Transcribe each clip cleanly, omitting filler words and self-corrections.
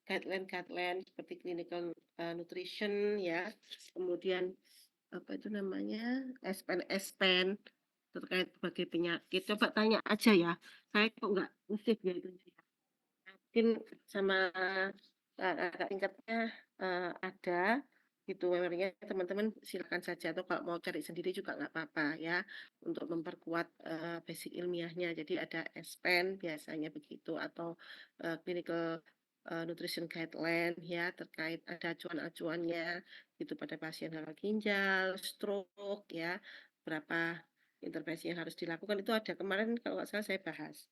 guideline-guideline seperti clinical nutrition ya, kemudian apa itu namanya SPEN terkait berbagai penyakit. Coba tanya aja ya, saya kok nggak nge-save ya itu ya. Mungkin sama kakak tingkatnya ada gitu memorinya teman-teman silakan saja atau kalau mau cari sendiri juga nggak apa-apa ya untuk memperkuat basic ilmiahnya. Jadi ada SPEN biasanya begitu atau clinical nutrition guideline ya terkait ada acuan-acuannya gitu pada pasien gagal ginjal, stroke ya, berapa intervensi yang harus dilakukan itu ada kemarin kalau nggak salah saya bahas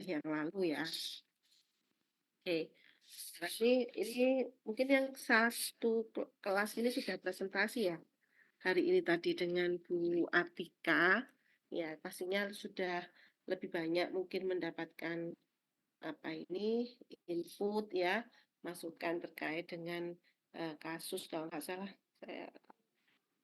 yang lalu ya. Oke, nah, ini mungkin yang satu kelas ini sudah presentasi ya hari ini tadi dengan Bu Atika. Ya, pastinya sudah lebih banyak mungkin mendapatkan apa ini input ya, masukan terkait dengan kasus kalau nggak salah saya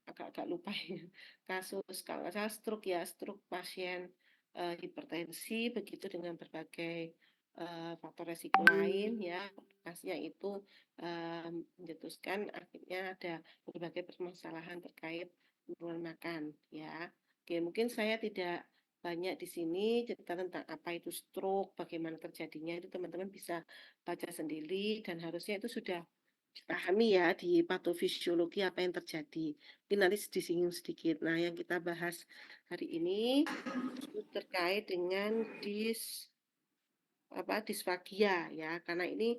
agak-agak lupa ya. Kasus kalau nggak salah stroke ya, stroke pasien hipertensi begitu dengan berbagai faktor resiko lain ya, pastinya itu mencetuskan akhirnya ada berbagai permasalahan terkait penurunan makan ya. Oke, mungkin saya tidak banyak di sini cerita tentang apa itu stroke, bagaimana terjadinya itu teman-teman bisa baca sendiri dan harusnya itu sudah dipahami ya di patofisiologi apa yang terjadi. Mungkin nanti disinggung sedikit. Nah, yang kita bahas hari ini itu terkait dengan disfagia ya, karena ini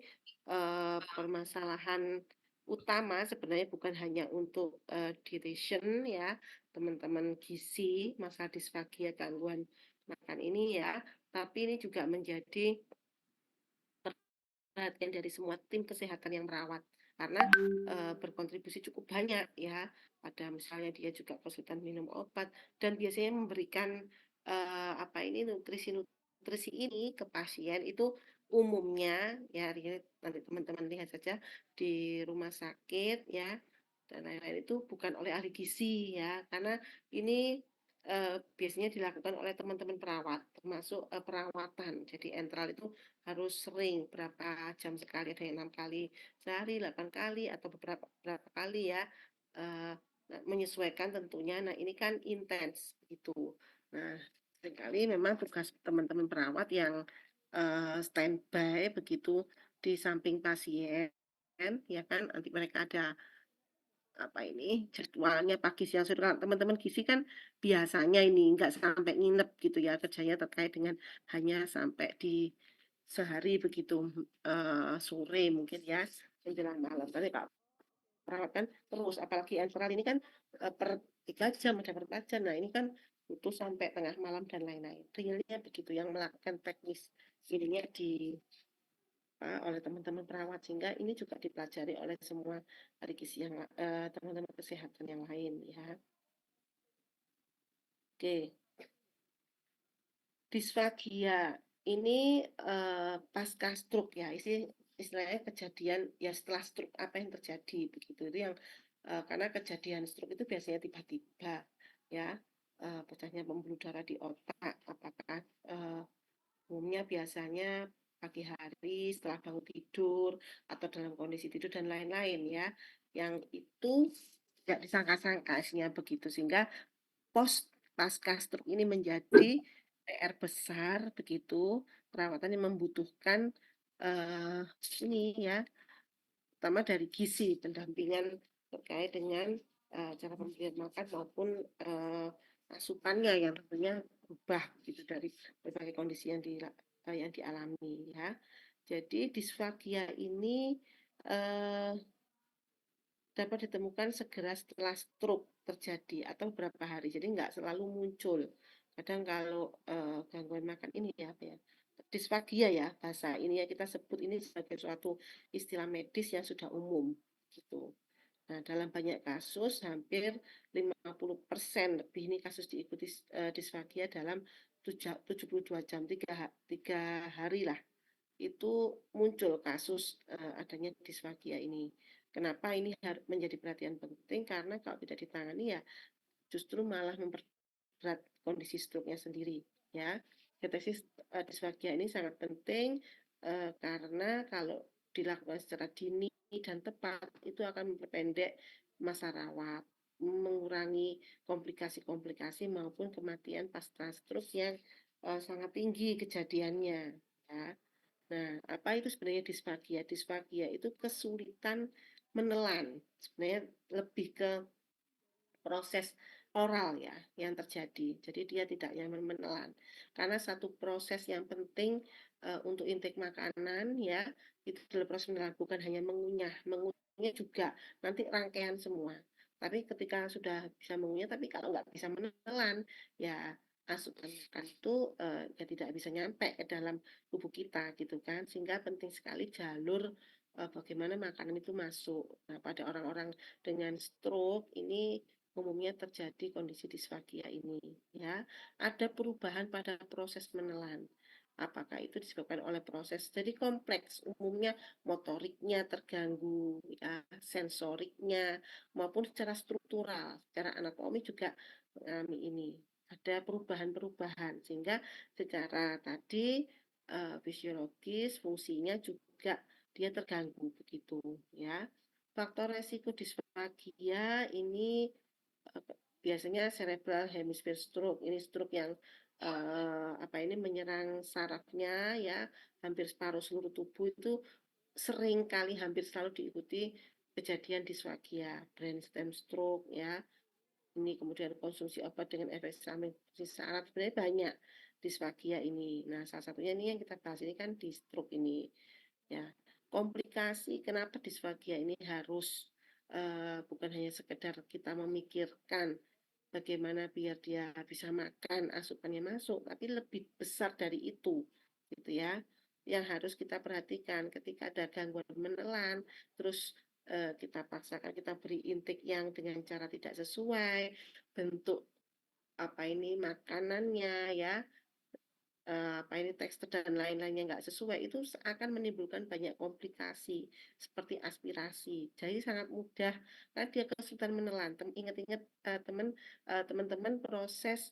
permasalahan utama sebenarnya bukan hanya untuk duration ya, teman-teman gizi, masalah disfagia gangguan makan ini ya, tapi ini juga menjadi perhatian dari semua tim kesehatan yang merawat karena berkontribusi cukup banyak ya. Ada misalnya dia juga kesulitan minum obat dan biasanya memberikan apa ini nutrisi ini ke pasien itu umumnya ya nanti teman-teman lihat saja di rumah sakit ya dan lain-lain itu bukan oleh ahli gizi ya karena ini biasanya dilakukan oleh teman-teman perawat termasuk perawatan jadi enteral itu harus sering berapa jam sekali ada yang 6 kali sehari 8 kali atau beberapa kali ya eh, menyesuaikan tentunya nah ini kan intens gitu nah seringkali memang tugas teman-teman perawat yang standby begitu di samping pasien ya kan nanti mereka ada apa ini jadwalnya pagi siang sore kalau teman-teman gizi kan biasanya ini nggak sampai nginep gitu ya kerjanya terkait dengan hanya sampai di sehari begitu sore mungkin ya menjelang malam tapi kalau perawat kan terus apalagi enteral ini kan per 3 jam ada per 4 jam nah ini kan butuh sampai tengah malam dan lain-lain realnya begitu yang melakukan teknis ininya di oleh teman-teman perawat sehingga ini juga dipelajari oleh semua ahli gizi yang teman-teman kesehatan yang lain ya. Oke, disfagia ini pasca stroke ya, istilahnya kejadian ya setelah stroke apa yang terjadi begitu itu yang karena kejadian stroke itu biasanya tiba-tiba ya pecahnya pembuluh darah di otak apakah umumnya biasanya pagi hari setelah bangun tidur atau dalam kondisi tidur dan lain-lain ya yang itu tidak disangka-sangka isinya begitu sehingga pasca stroke ini menjadi PR besar begitu perawatan yang membutuhkan eh, ini ya pertama dari gizi pendampingan terkait dengan cara pemberian makan maupun asupannya yang tentunya berubah gitu dari berbagai kondisi yang dialami ya. Jadi disfagia ini eh, dapat ditemukan segera setelah stroke terjadi atau beberapa hari. Jadi nggak selalu muncul. Kadang kalau gangguan makan ini ya, apa ya, disfagia ya bahasa ini ya kita sebut ini sebagai suatu istilah medis yang sudah umum gitu. Nah, dalam banyak kasus hampir 50% lebih ini kasus diikuti disfagia dalam 72 jam 3 hari lah itu muncul kasus adanya disfagia ini. Kenapa ini menjadi perhatian penting? Karena kalau tidak ditangani ya justru malah memperberat kondisi stroke-nya sendiri. Ya, deteksi disfagia ini sangat penting karena kalau dilakukan secara dini dan tepat, itu akan memperpendek masa rawat, mengurangi komplikasi-komplikasi maupun kematian pasca stroke yang sangat tinggi kejadiannya, ya. Nah, apa itu sebenarnya disfagia? Disfagia itu kesulitan menelan. Sebenarnya lebih ke proses oral ya yang terjadi. Jadi dia tidak nyaman menelan. Karena satu proses yang penting untuk intake makanan ya, itu adalah proses menelan, bukan hanya mengunyah. Mengunyah juga nanti rangkaian semua. Tapi ketika sudah bisa mengunyah, tapi kalau nggak bisa menelan, ya asupan makan itu ya tidak bisa nyampe ke dalam tubuh kita gitu kan. Sehingga penting sekali jalur bagaimana makanan itu masuk. Nah, pada orang-orang dengan stroke ini umumnya terjadi kondisi disfagia ini ya. Ada perubahan pada proses menelan. Apakah itu disebabkan oleh proses jadi kompleks, umumnya motoriknya terganggu, ya, sensoriknya maupun secara struktural, secara anatomi juga mengalami ini. Ada perubahan-perubahan sehingga secara tadi fisiologis fungsinya juga dia terganggu begitu ya. Faktor resiko disfagia ini biasanya cerebral hemisphere stroke. Ini stroke yang apa ini menyerang sarafnya ya, hampir separuh seluruh tubuh itu sering kali hampir selalu diikuti kejadian disfagia, brainstem stroke ya. Ini kemudian konsumsi obat dengan efek samping saraf sebenarnya banyak disfagia ini. Nah, salah satunya ini yang kita bahas ini kan di stroke ini ya. Komplikasi kenapa disfagia ini harus bukan hanya sekedar kita memikirkan bagaimana biar dia bisa makan, asupannya masuk, tapi lebih besar dari itu, gitu ya. Yang harus kita perhatikan ketika ada gangguan menelan, terus kita paksakan kita beri intake yang dengan cara tidak sesuai, bentuk apa ini makanannya ya, apa ini tekstur dan lain-lainnya nggak sesuai, itu akan menimbulkan banyak komplikasi seperti aspirasi. Jadi sangat mudah karena dia kesulitan menelan. Ingat-ingat teman-teman proses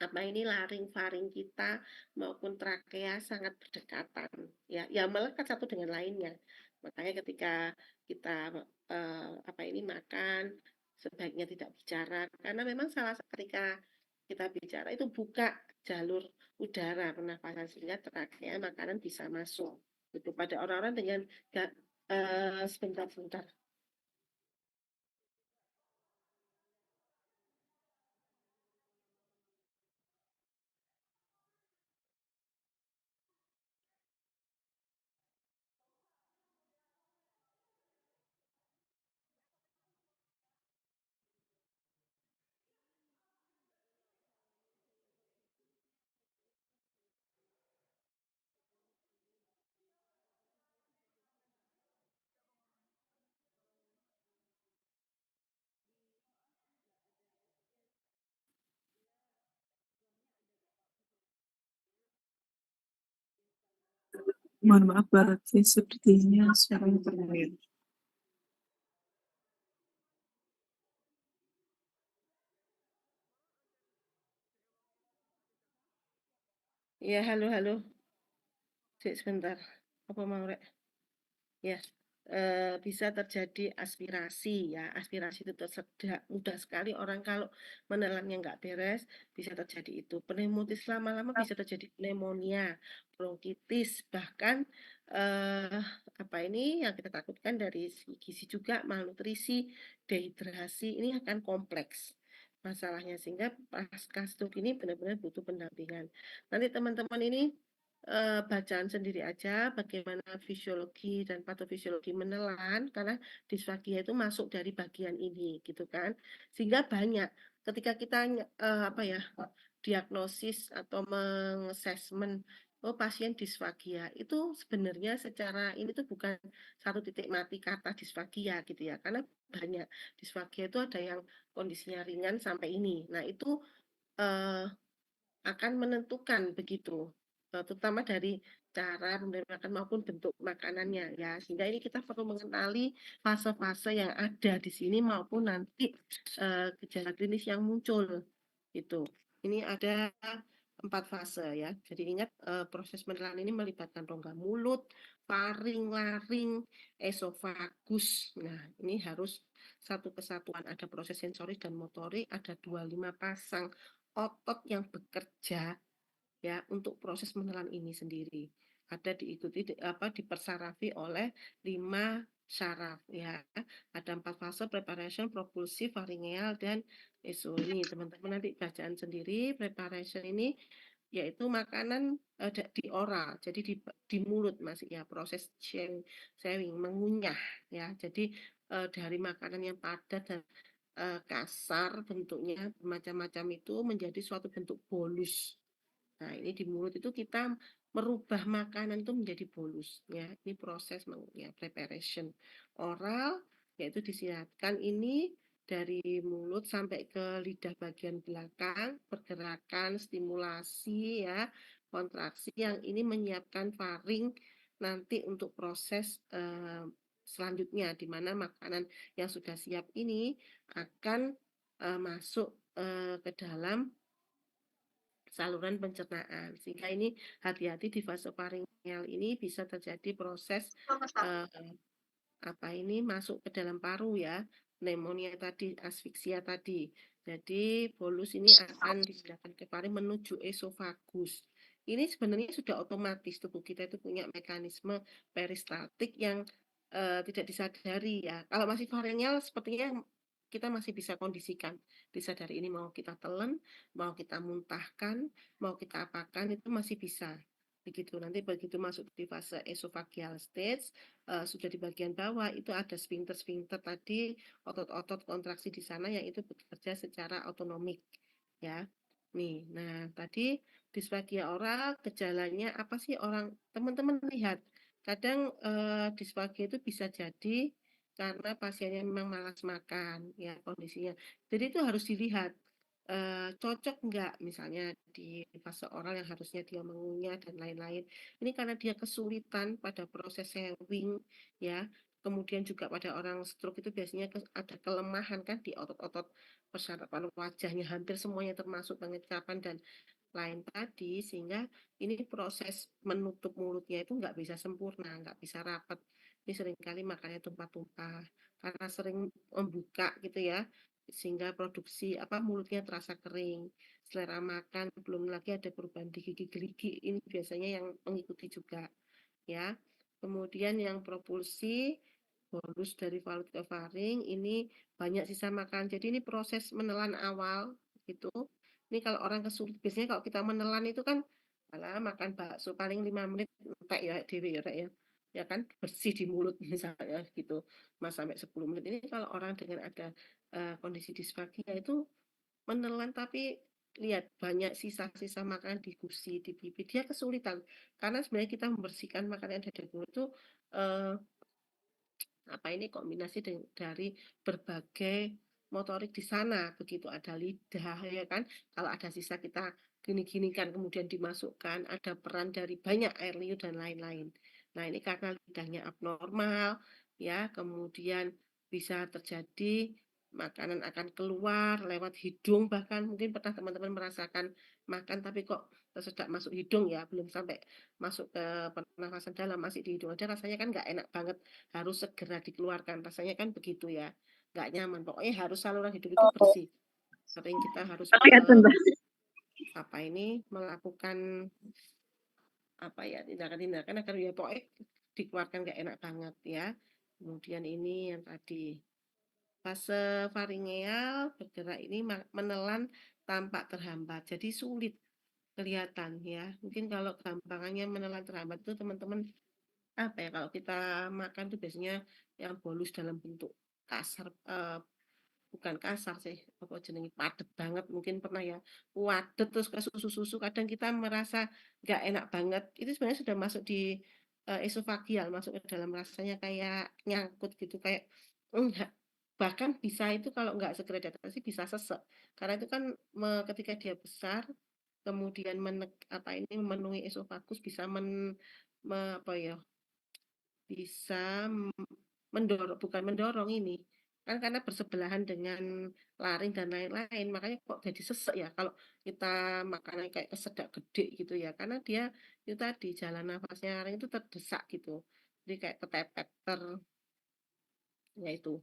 apa ini laring-faring kita maupun trakea sangat berdekatan ya, ya melekat satu dengan lainnya. Makanya ketika kita apa ini makan sebaiknya tidak bicara karena memang salah ketika kita bicara itu buka jalur udara pernafasan sehingga trakea makanan bisa masuk. Itu pada orang-orang dengan sebentar-sebentar. Mohon maaf, Barangkali sepertinya suaranya terdengar. Ya, halo halo. Sebentar. Apa mau rek? Ya, bisa terjadi aspirasi ya. Aspirasi itu mudah sekali orang kalau menelannya nggak beres, bisa terjadi itu. Pneumotis lama-lama bisa terjadi pneumonia, bronkitis, bahkan eh, apa ini yang kita takutkan dari segi gizi juga malnutrisi, dehidrasi, ini akan kompleks masalahnya sehingga pasca stroke ini benar-benar butuh pendampingan. Nanti teman-teman ini bacaan sendiri aja bagaimana fisiologi dan patofisiologi menelan karena disfagia itu masuk dari bagian ini gitu kan sehingga banyak ketika kita apa ya diagnosis atau mengassessment oh pasien disfagia itu sebenarnya secara ini tuh bukan satu titik mati kata disfagia gitu ya karena banyak disfagia itu ada yang kondisinya ringan sampai ini nah itu eh, akan menentukan begitu, terutama dari cara memberi makan maupun bentuk makanannya ya. Sehingga ini kita perlu mengenali fase-fase yang ada di sini maupun nanti gejala klinis yang muncul gitu. Ini ada 4 fase ya. Jadi ingat, proses menelan ini melibatkan rongga mulut, faring, laring, esofagus. Nah, ini harus satu kesatuan. Ada proses sensoris dan motorik, ada 25 pasang otot yang bekerja ya untuk proses menelan ini sendiri. Ada diikuti dipersarafi oleh 5 syaraf ya. Ada 4 fase preparation, propulsif, faringeal dan eso. Ini teman-teman nanti bacaan sendiri. Preparation ini yaitu makanan di oral, jadi di mulut masih ya proses chewing, mengunyah ya. Jadi dari makanan yang padat dan kasar bentuknya bermacam-macam itu menjadi suatu bentuk bolus. Nah, ini di mulut itu kita merubah makanan itu menjadi bolus ya. Ini proses ya, preparation oral yaitu disiapkan ini dari mulut sampai ke lidah bagian belakang, pergerakan, stimulasi ya, kontraksi yang ini menyiapkan faring nanti untuk proses selanjutnya di mana makanan yang sudah siap ini akan masuk ke dalam saluran pencernaan. Sehingga ini hati-hati di fase faringeal ini bisa terjadi proses eh, masuk ke dalam paru ya, pneumonia tadi, asfiksia tadi. Jadi bolus ini akan dipindahkan ke paru menuju esofagus. Ini sebenarnya sudah otomatis tubuh kita itu punya mekanisme peristaltik yang tidak disadari ya. Kalau masih faringeal sepertinya kita masih bisa kondisikan, disadari ini mau kita telan, mau kita muntahkan, mau kita apakan itu masih bisa. Begitu nanti begitu masuk di fase esophageal stage sudah di bagian bawah itu ada sphincter-sphincter tadi, otot-otot kontraksi di sana yang itu bekerja secara otonomik ya. Nih, nah tadi disfagia oral gejalanya apa sih orang teman-teman lihat. Kadang disfagia itu bisa jadi karena pasiennya memang malas makan ya kondisinya. Jadi itu harus dilihat cocok enggak misalnya di fase oral yang harusnya dia mengunyah dan lain-lain. Ini karena dia kesulitan pada proses sewing ya. Kemudian juga pada orang stroke itu biasanya ada kelemahan kan di otot-otot persyaratan wajahnya hampir semuanya termasuk pengecapan dan lain tadi sehingga ini proses menutup mulutnya itu nggak bisa sempurna, nggak bisa rapat. Ini seringkali makanya tumpah-tumpah karena sering membuka gitu ya sehingga produksi mulutnya terasa kering, selera makan, belum lagi ada perubahan di gigi gerigi ini biasanya yang mengikuti juga ya. Kemudian yang propulsi bolus dari valut ke faring ini banyak sisa makan. Jadi ini proses menelan awal gitu. Ini kalau orang kesulit biasanya kalau kita menelan itu kan alah makan bakso paling 5 menit entek ya dewe ya Rek, ya. Ya kan bersih di mulut misalnya gitu. Mas sampai 10 menit ini kalau orang dengan ada kondisi disfagia itu menelan tapi lihat banyak sisa-sisa makanan di gusi, di pipi, dia kesulitan. Karena sebenarnya kita membersihkan makanan yang ada di mulut itu eh, kombinasi dari berbagai motorik di sana. Begitu ada lidah ya kan. Kalau ada sisa kita gini-gini kan kemudian dimasukkan, ada peran dari banyak air liur dan lain-lain. Nah, ini karena lidahnya abnormal ya, kemudian bisa terjadi makanan akan keluar lewat hidung bahkan mungkin pernah teman-teman merasakan makan tapi kok tersedak masuk hidung ya belum sampai masuk ke pernafasan dalam masih di hidung aja rasanya kan nggak enak banget harus segera dikeluarkan rasanya kan begitu ya nggak nyaman pokoknya harus saluran hidup itu bersih sering kita harus melakukan tindakan-tindakan agar ya pokoknya dikeluarkan nggak enak banget ya kemudian ini yang tadi fase faringeal bergerak ini menelan tampak terhambat jadi sulit kelihatan ya mungkin kalau gampangannya menelan terhambat itu teman-teman kalau kita makan tuh biasanya yang bolus dalam bentuk kasar bukan kasar sih apa jenenge padet banget mungkin pernah ya wadet terus ke susu-susu kadang kita merasa nggak enak banget itu sebenarnya sudah masuk di esofagial masuk ke dalam rasanya kayak nyangkut gitu kayak enggak bahkan bisa itu kalau nggak segera diatasi bisa sesek karena itu kan ketika dia besar kemudian memenuhi esofagus bisa apa ya bisa mendorong bukan mendorong ini kan karena bersebelahan dengan laring dan lain-lain, makanya kok jadi sesek ya kalau kita makannya kayak kesedak gede gitu ya, karena dia itu tadi jalan nafasnya laring itu terdesak gitu. Jadi kayak ketepet ya itu.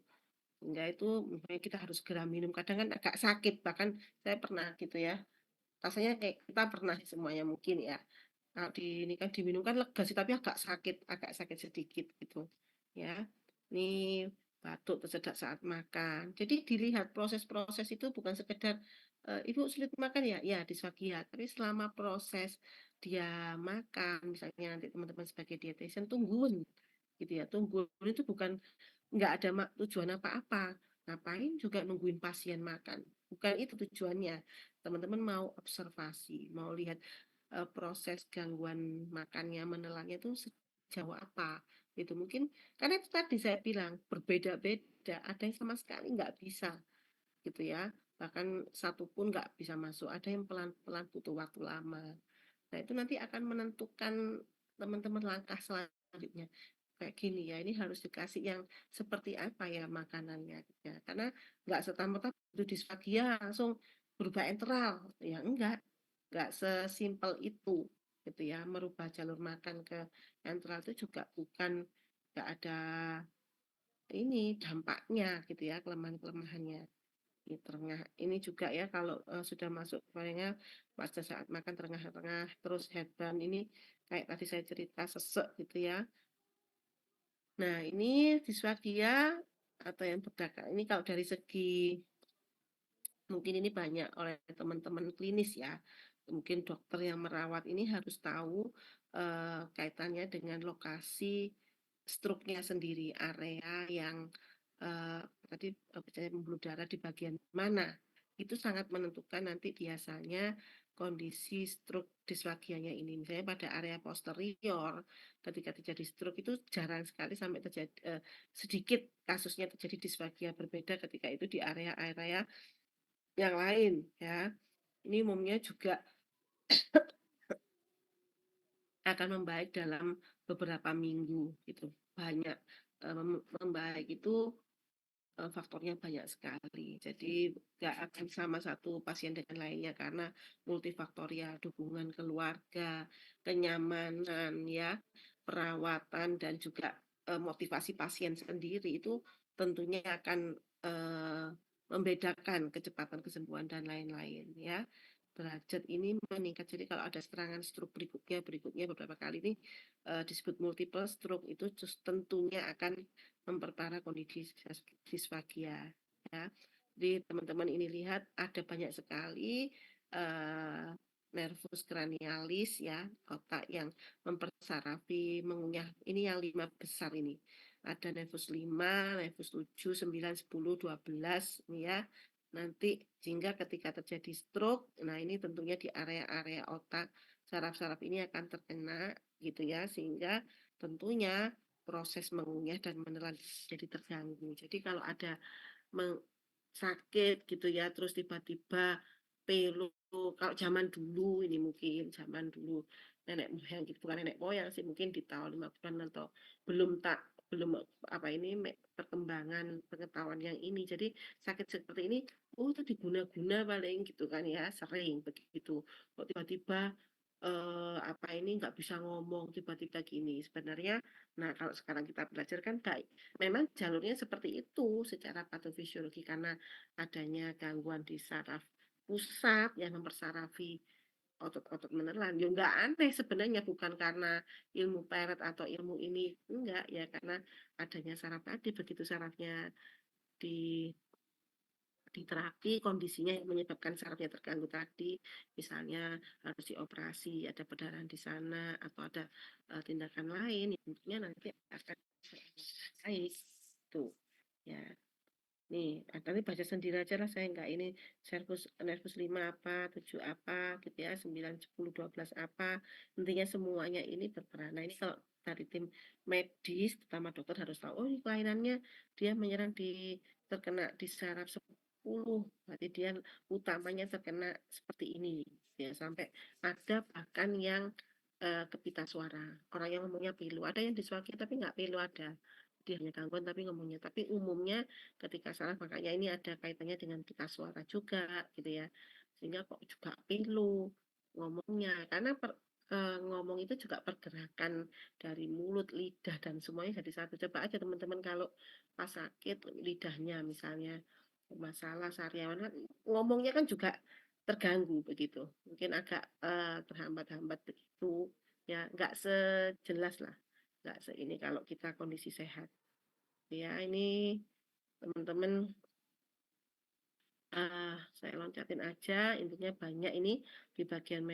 Sehingga itu makanya kita harus segera minum. Kadang kan agak sakit, bahkan saya pernah gitu ya. Rasanya kayak kita pernah semuanya mungkin ya. Kalau di ini kan diminum kan lega sih, tapi agak sakit sedikit gitu. Ya, ini batuk tersedak saat makan. Jadi dilihat proses-proses itu bukan sekedar ibu sulit makan ya, ya disfagia. Tapi selama proses dia makan, misalnya nanti teman-teman sebagai dietitian tungguin gitu ya. Tungguin itu bukan nggak ada tujuan apa-apa. Ngapain juga nungguin pasien makan? Bukan itu tujuannya. Teman-teman mau observasi, mau lihat proses gangguan makannya, menelannya itu sejauh apa. Itu mungkin karena itu tadi saya bilang berbeda-beda. Ada yang sama sekali nggak bisa gitu ya. Bahkan satu pun nggak bisa masuk. Ada yang pelan-pelan butuh waktu lama. Nah, itu nanti akan menentukan teman-teman langkah selanjutnya. Kayak gini ya, ini harus dikasih yang seperti apa ya makanannya. Ya. Karena nggak serta-merta itu disfagia langsung berubah enteral. Ya enggak sesimpel itu. Gitu ya, merubah jalur makan ke enteral itu juga bukan nggak ada ini dampaknya gitu ya, kelemahan-kelemahannya di tengah ini juga ya kalau sudah masuk palingnya pada saat makan tengah-tengah terus headband ini kayak tadi saya cerita sesek gitu ya. Nah ini disfagia atau yang berdarah ini kalau dari segi mungkin ini banyak oleh teman-teman klinis ya. Mungkin dokter yang merawat ini harus tahu kaitannya dengan lokasi struknya sendiri, area yang tadi misalnya pembuluh darah di bagian mana. Itu sangat menentukan nanti biasanya kondisi stroke disfagianya ini. Misalnya pada area posterior, ketika terjadi stroke itu jarang sekali sampai terjadi sedikit kasusnya terjadi disfagia, berbeda ketika itu di area-area yang lain ya. Ini umumnya juga akan membaik dalam beberapa minggu gitu. Banyak membaik itu faktornya banyak sekali. Jadi nggak akan sama satu pasien dengan lainnya karena multifaktorial, dukungan keluarga, kenyamanan ya, perawatan dan juga motivasi pasien sendiri itu tentunya akan eh, membedakan kecepatan kesembuhan dan lain-lain ya. Derajat ini meningkat. Jadi kalau ada serangan stroke berikutnya beberapa kali ini disebut multiple stroke itu tentunya akan memperparah kondisi disfagia ya. Jadi teman-teman ini lihat ada banyak sekali uh, nervus cranialis ya, otak yang mempersarafi, mengunyah. Ini yang 5 besar ini. Ada nervus 5, nervus 7, 9, 10, 12 ini ya. Nanti sehingga ketika terjadi stroke, nah ini tentunya di area-area otak saraf-saraf ini akan terkena gitu ya, sehingga tentunya proses mengunyah dan menelan jadi terganggu. Jadi kalau ada sakit gitu ya, terus tiba-tiba pelu, kalau zaman dulu ini mungkin zaman dulu nenek moyang gitu, bukan nenek moyang sih mungkin di tahun 50-an atau belum apa ini perkembangan pengetahuan yang ini. Jadi sakit seperti ini, oh itu diguna-guna paling gitu kan ya, sering begitu. Kok tiba-tiba apa ini nggak bisa ngomong tiba-tiba gini sebenarnya. Nah kalau sekarang kita belajar kan baik, memang jalurnya seperti itu secara patofisiologi karena adanya gangguan di saraf pusat yang mempersarafi otot-otot menelan. Ya nggak aneh sebenarnya, bukan karena ilmu peret atau ilmu ini enggak ya, karena adanya saraf tadi, begitu sarafnya di diterapi kondisinya yang menyebabkan sarafnya terganggu tadi, misalnya harus dioperasi, ada perdarahan di sana atau ada tindakan lain, ya tentunya nanti akan baik tuh ya. Nih, nanti baca sendiri aja lah, saya nggak ini nervus 5 apa, 7 apa gitu ya, 9, 10, 12 apa. Intinya semuanya ini berperan. Nah, ini kalau dari tim medis, pertama dokter harus tahu, oh ini kelainannya dia menyerang terkena di saraf 10, berarti dia utamanya terkena seperti ini. Ya, sampai ada bahkan yang ke pita suara. Orang yang ngomongnya pilu, ada yang diswaki tapi nggak pilu ada. dia hanya gangguan tapi ngomongnya. Tapi umumnya ketika salah makanya ini ada kaitannya dengan pita suara juga gitu ya. Sehingga kok juga pilu ngomongnya karena ngomong itu juga pergerakan dari mulut, lidah dan semuanya jadi satu. Coba aja teman-teman kalau pas sakit lidahnya misalnya masalah sariawan kan ngomongnya kan juga terganggu begitu. Mungkin agak terhambat-hambat begitu ya, nggak sejelas lah. Nggak ini kalau kita kondisi sehat. Ya, ini teman-teman saya loncatin aja, intinya banyak ini di bagian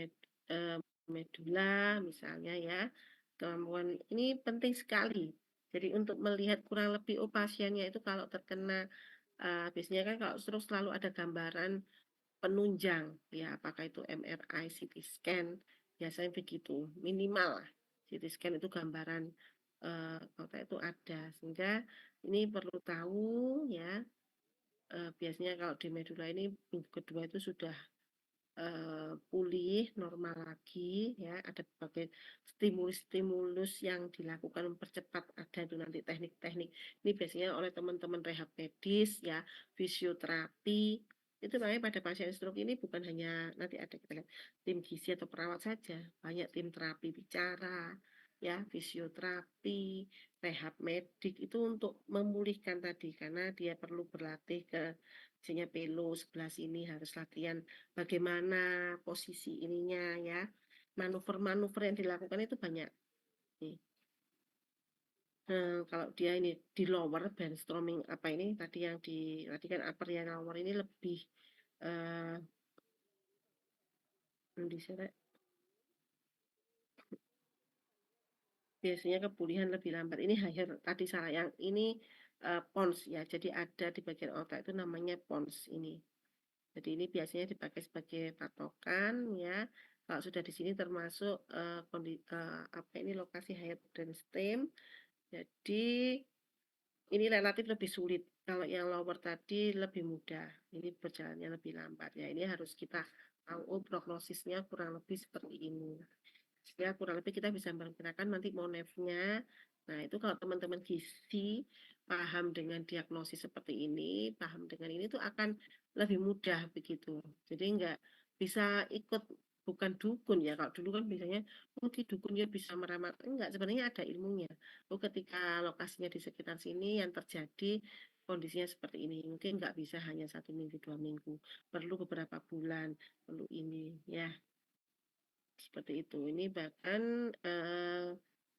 medula misalnya ya. Kemampuan ini penting sekali. Jadi untuk melihat kurang lebih pasiennya itu kalau terkena biasanya kan kalau terus selalu ada gambaran penunjang ya apakah itu MRI, CT scan, biasanya begitu minimal lah. CT scan itu gambaran otak itu ada sehingga ini perlu tahu ya biasanya kalau di medula ini minggu kedua itu sudah pulih normal lagi ya ada berbagai stimulus-stimulus yang dilakukan mempercepat ada itu nanti teknik-teknik ini biasanya oleh teman-teman rehab medis ya fisioterapi itu makanya pada pasien stroke ini bukan hanya nanti ada kita lihat tim gizi atau perawat saja banyak tim terapi bicara ya fisioterapi rehab medik itu untuk memulihkan tadi karena dia perlu berlatih ke misalnya pelo sebelah sini harus latihan bagaimana posisi ininya ya. Manuver-manuver yang dilakukan itu banyak. Nih. Kalau dia ini di lower brainstorming apa ini tadi yang tadi kan upper yang lower ini lebih eh di sana biasanya kepulihan lebih lambat. Ini higher tadi salah yang ini pons ya. Jadi ada di bagian otak itu namanya pons ini. Jadi ini biasanya dipakai sebagai patokan ya. Kalau sudah di sini termasuk apa ini lokasi higher brainstem. Jadi ini relatif lebih sulit. Kalau yang lower tadi lebih mudah. Ini berjalannya lebih lambat ya. Ini harus kita tahu prognosisnya kurang lebih seperti ini. Ya kurang lebih kita bisa memperkirakan nanti monefnya. Nah itu kalau teman-teman gizi paham dengan diagnosis seperti ini, paham dengan ini tuh akan lebih mudah begitu. Jadi enggak bisa ikut bukan dukun ya. Kalau dulu kan biasanya oh di dukun dia bisa meramal. Enggak, sebenarnya ada ilmunya. Oh ketika lokasinya di sekitar sini yang terjadi kondisinya seperti ini. Mungkin nggak bisa hanya 1 minggu, 2 minggu. Perlu beberapa bulan, perlu ini ya seperti itu. Ini bahkan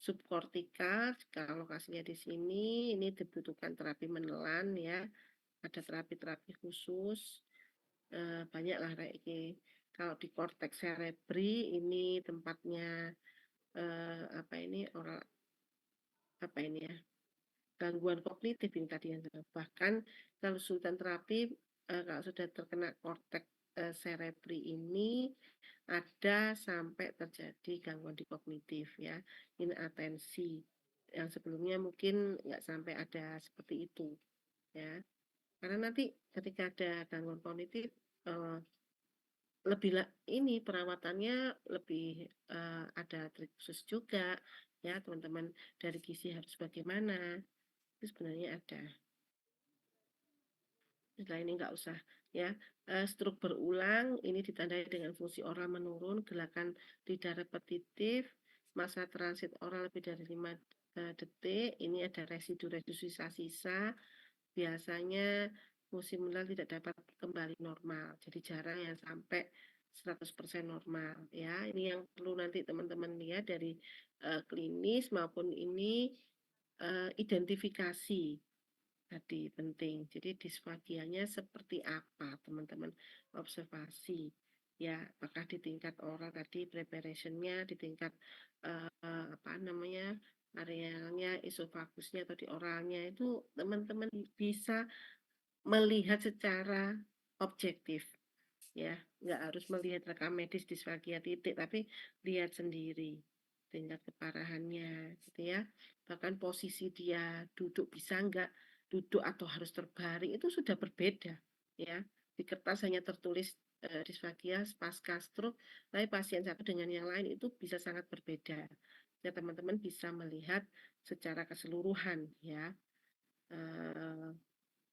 subkortikal kalau lokasinya di sini ini dibutuhkan terapi menelan ya. Ada terapi-terapi khusus banyaklah kayak ini. Kalau di korteks cerebri ini tempatnya apa ini oral apa ini ya gangguan kognitif ini tadi yang bahkan kalau sultan terapi kalau sudah terkena korteks cerebri ini ada sampai terjadi gangguan di kognitif ya, inatensi yang sebelumnya mungkin nggak sampai ada seperti itu ya. Karena nanti ketika ada gangguan kognitif eh, lebih ini perawatannya lebih ada trik khusus juga ya teman-teman dari gizi harus bagaimana itu sebenarnya ada. Setelah ini nggak usah ya. Stroke berulang ini ditandai dengan fungsi oral menurun, gerakan tidak repetitif, masa transit oral lebih dari 5 detik, ini ada residu-residu sisa-sisa, biasanya fungsi mental tidak dapat kembali normal. Jadi jarang yang sampai 100% normal ya. Ini yang perlu nanti teman-teman lihat dari klinis maupun ini identifikasi tadi penting. Jadi disfagianya seperti apa, teman-teman observasi. Ya, apakah di tingkat oral tadi preparationnya, di tingkat apa namanya arealnya, esofagusnya atau di oralnya itu teman-teman bisa melihat secara objektif. Ya, nggak harus melihat rekam medis disfagia titik, tapi lihat sendiri tingkat keparahannya, gitu ya. Bahkan posisi dia duduk bisa nggak duduk atau harus terbaring itu sudah berbeda, ya. Di kertas hanya tertulis disfagia pasca stroke, tapi pasien satu dengan yang lain itu bisa sangat berbeda. ya teman-teman bisa melihat secara keseluruhan ya.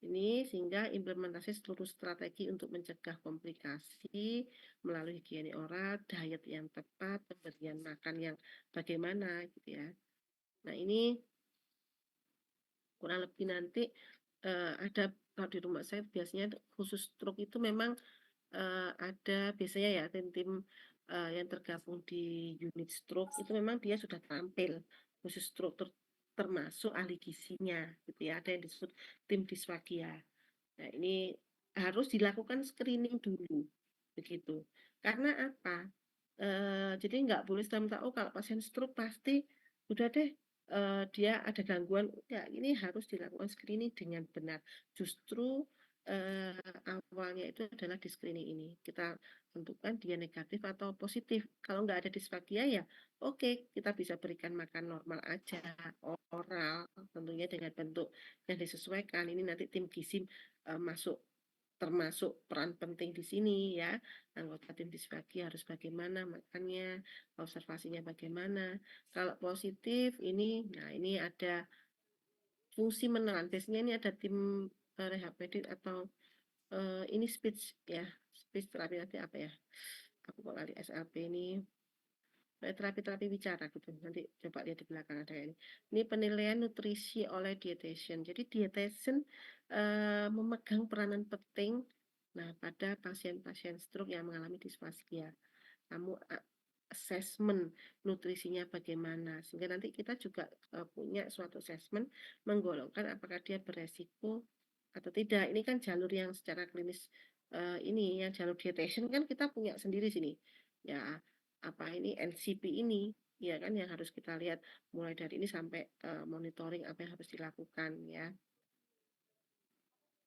Ini sehingga implementasi seluruh strategi untuk mencegah komplikasi melalui higiene oral, diet yang tepat, pemberian makan yang bagaimana gitu ya. Nah, ini kurang lebih nanti ada kalau di rumah saya biasanya khusus stroke itu memang ada biasanya ya tim-tim yang tergabung di unit stroke itu memang dia sudah tampil khusus stroke termasuk ahli gizinya gitu ya. Ada yang disebut tim disfagia. Nah, ini harus dilakukan screening dulu, begitu. Karena apa? Jadi nggak boleh serta oh kalau pasien stroke pasti udah deh dia ada gangguan. Enggak, ini harus dilakukan screening dengan benar. Justru awalnya itu adalah di screening ini. Kita tentukan dia negatif atau positif. Kalau nggak ada disfagia ya oke, kita bisa berikan makan normal aja, oral, tentunya dengan bentuk yang disesuaikan. Ini nanti tim gizi masuk termasuk peran penting di sini ya. Anggota tim disfagi harus bagaimana makannya, observasinya bagaimana. Kalau positif ini, nah ini ada fungsi menelan. Biasanya ini ada tim rehabilit atau ini speech ya, speech terapi nanti apa ya? Aku kok lari SLP ini terapi-terapi bicara gitu. Nanti coba lihat di belakang ada ini. Ini penilaian nutrisi oleh dietitian. Jadi dietitian memegang peranan penting nah pada pasien-pasien stroke yang mengalami disfagia. Kamu assessment nutrisinya bagaimana sehingga nanti kita juga punya suatu assessment menggolongkan apakah dia beresiko atau tidak. Ini kan jalur yang secara klinis ini yang jalur dietitian kan kita punya sendiri sini. Ya, apa ini NCP ini ya kan yang harus kita lihat mulai dari ini sampai monitoring apa yang harus dilakukan ya.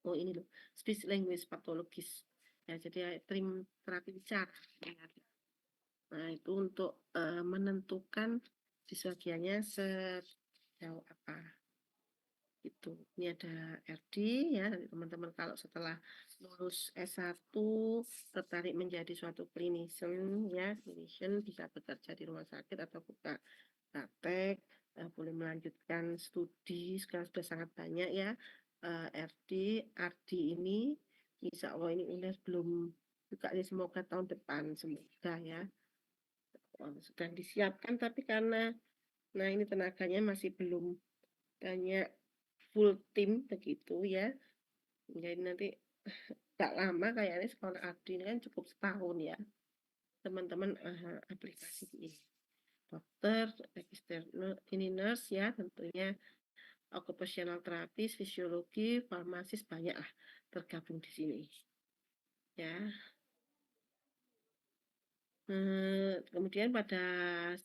Oh ini loh, speech language pathologist. Ya, jadi tim terapi bicara. Nah, itu untuk menentukan disfagianya sejauh apa. Itu. Ini ada RD ya, teman-teman kalau setelah lulus S1 tertarik menjadi suatu clinician ya, clinician bisa bekerja di rumah sakit atau buka praktek, boleh melanjutkan studi, sekarang sudah sangat banyak ya, RD, RD ini, insya Allah ini UNER belum buka ini semoga tahun depan, semoga ya, sedang disiapkan tapi karena, nah ini tenaganya masih belum banyak full tim begitu ya, jadi nanti gak lama kayaknya sekolah RD ini kan cukup setahun ya, teman-teman aplikasi ini. Dokter, register ini nurse ya tentunya occupational therapist, fisiologi, farmasis banyak lah tergabung di sini ya. Kemudian pada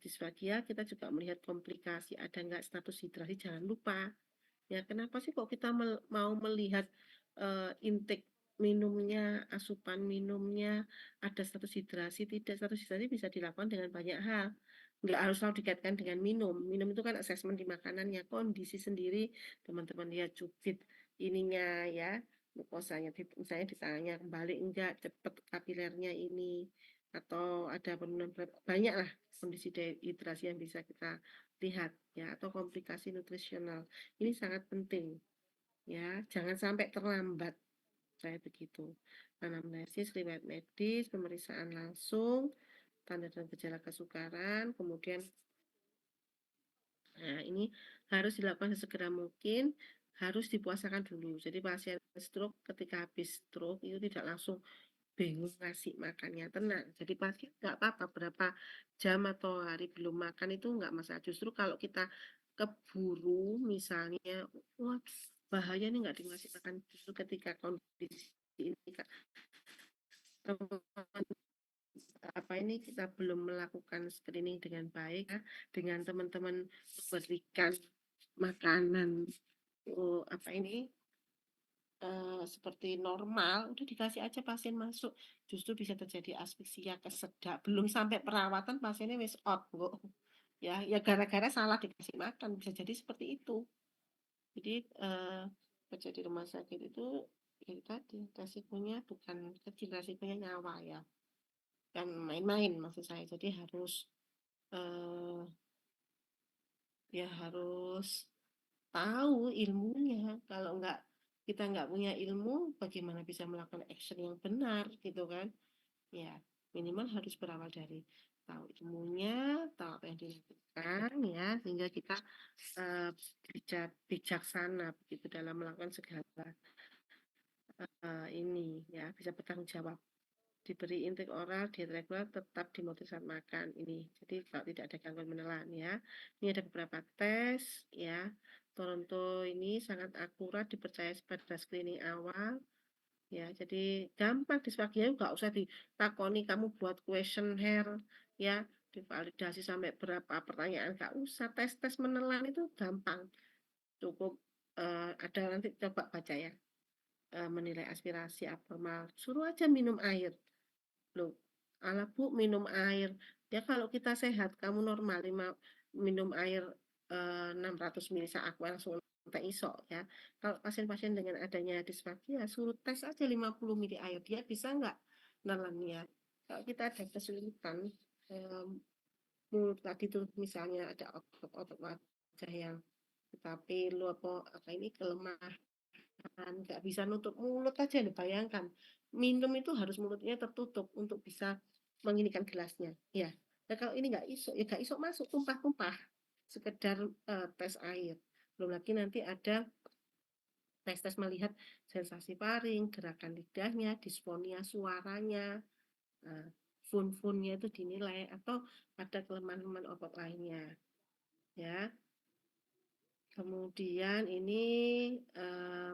disfagia kita juga melihat komplikasi ada nggak status hidrasi jangan lupa ya kenapa sih kok kita mau melihat intake minumnya asupan minumnya ada status hidrasi tidak status hidrasi bisa dilakukan dengan banyak hal nggak harus selalu dikaitkan dengan minum minum itu kan asesmen di makanannya kondisi sendiri teman-teman lihat cubit ininya ya mukosanya misalnya di tangannya kembali enggak cepet kapilernya ini atau ada penurunan berat banyak lah kondisi dehidrasi yang bisa kita lihat ya atau komplikasi nutrisional ini sangat penting ya jangan sampai terlambat saya begitu anamnesis riwayat medis pemeriksaan langsung tanda dan gejala kesukaran kemudian nah ini harus dilakukan sesegera mungkin harus dipuasakan dulu jadi pasien stroke ketika habis stroke itu tidak langsung bingung ngasih makannya tenang jadi pasien nggak apa-apa berapa jam atau hari belum makan itu nggak masalah justru kalau kita keburu misalnya wah bahaya nih nggak dikasih makan justru ketika kondisi ini apa ini kita belum melakukan screening dengan baik ya, dengan teman-teman memberikan makanan apa ini seperti normal, udah dikasih aja pasien masuk. Justru bisa terjadi asfiksia kesedak. Belum sampai perawatan pasiennya wis out, kok. Ya, ya gara-gara salah dikasih makan bisa jadi seperti itu. Jadi kerja di rumah sakit itu ya tadi resikonya bukan kecil, resikonya nyawa ya. Kan main-main maksud saya. Jadi harus eh, ya harus tahu ilmunya. Kalau kita nggak punya ilmu, bagaimana bisa melakukan action yang benar gitu kan? Ya, minimal harus berawal dari tahu ilmunya, tahu apa yang dilakukan ya, sehingga kita eh, bijaksana begitu dalam melakukan segala ini ya, bisa bertanggung jawab. Diberi intake oral, diet reguler, tetap dimotivasi saat makan ini. Jadi kalau tidak ada gangguan menelan ya. Ini ada beberapa tes ya. Toronto ini sangat akurat, dipercaya pada screening awal. Ya, jadi gampang disfagia, nggak usah ditakoni kamu buat questionnaire ya, divalidasi sampai berapa pertanyaan, nggak usah. Tes-tes menelan itu gampang, cukup ada nanti coba baca ya, menilai aspirasi abnormal, suruh aja minum air. Loh, ala Bu minum air. Ya kalau kita sehat, kamu normal minum air 600 ml aku langsung tak iso ya. Kalau pasien-pasien dengan adanya disfagia, suruh tes aja 50 ml air. Dia bisa nggak nelannya? Kalau kita ada kesulitan, em, mulut tadi tuh misalnya ada otot-otot wajah yang tapi lu apa ini kelemahan nggak bisa nutup mulut aja nih bayangkan minum itu harus mulutnya tertutup untuk bisa menginikan gelasnya ya nah, kalau ini nggak iso ya nggak iso masuk tumpah-tumpah sekedar tes air belum lagi nanti ada tes-tes melihat sensasi paring gerakan lidahnya disfonia suaranya nah, fun-funnya itu dinilai atau ada kelemahan-kelemahan otot lainnya ya. Kemudian ini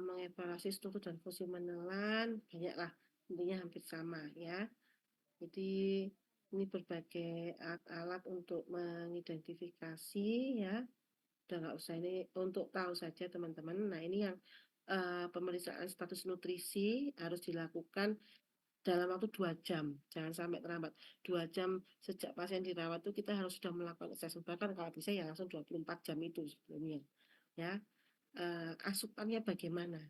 mengevaluasi struktur dan fungsi menelan, banyaklah, intinya hampir sama ya. Jadi ini berbagai alat-alat untuk mengidentifikasi ya. Udah nggak usah ini untuk tahu saja teman-teman. Nah ini yang pemeriksaan status nutrisi harus dilakukan dalam waktu 2 jam. Jangan sampai terlambat. 2 jam sejak pasien dirawat itu kita harus sudah melakukan assessment. Bahkan kalau bisa ya langsung 24 jam itu sebelumnya. Ya, asupannya bagaimana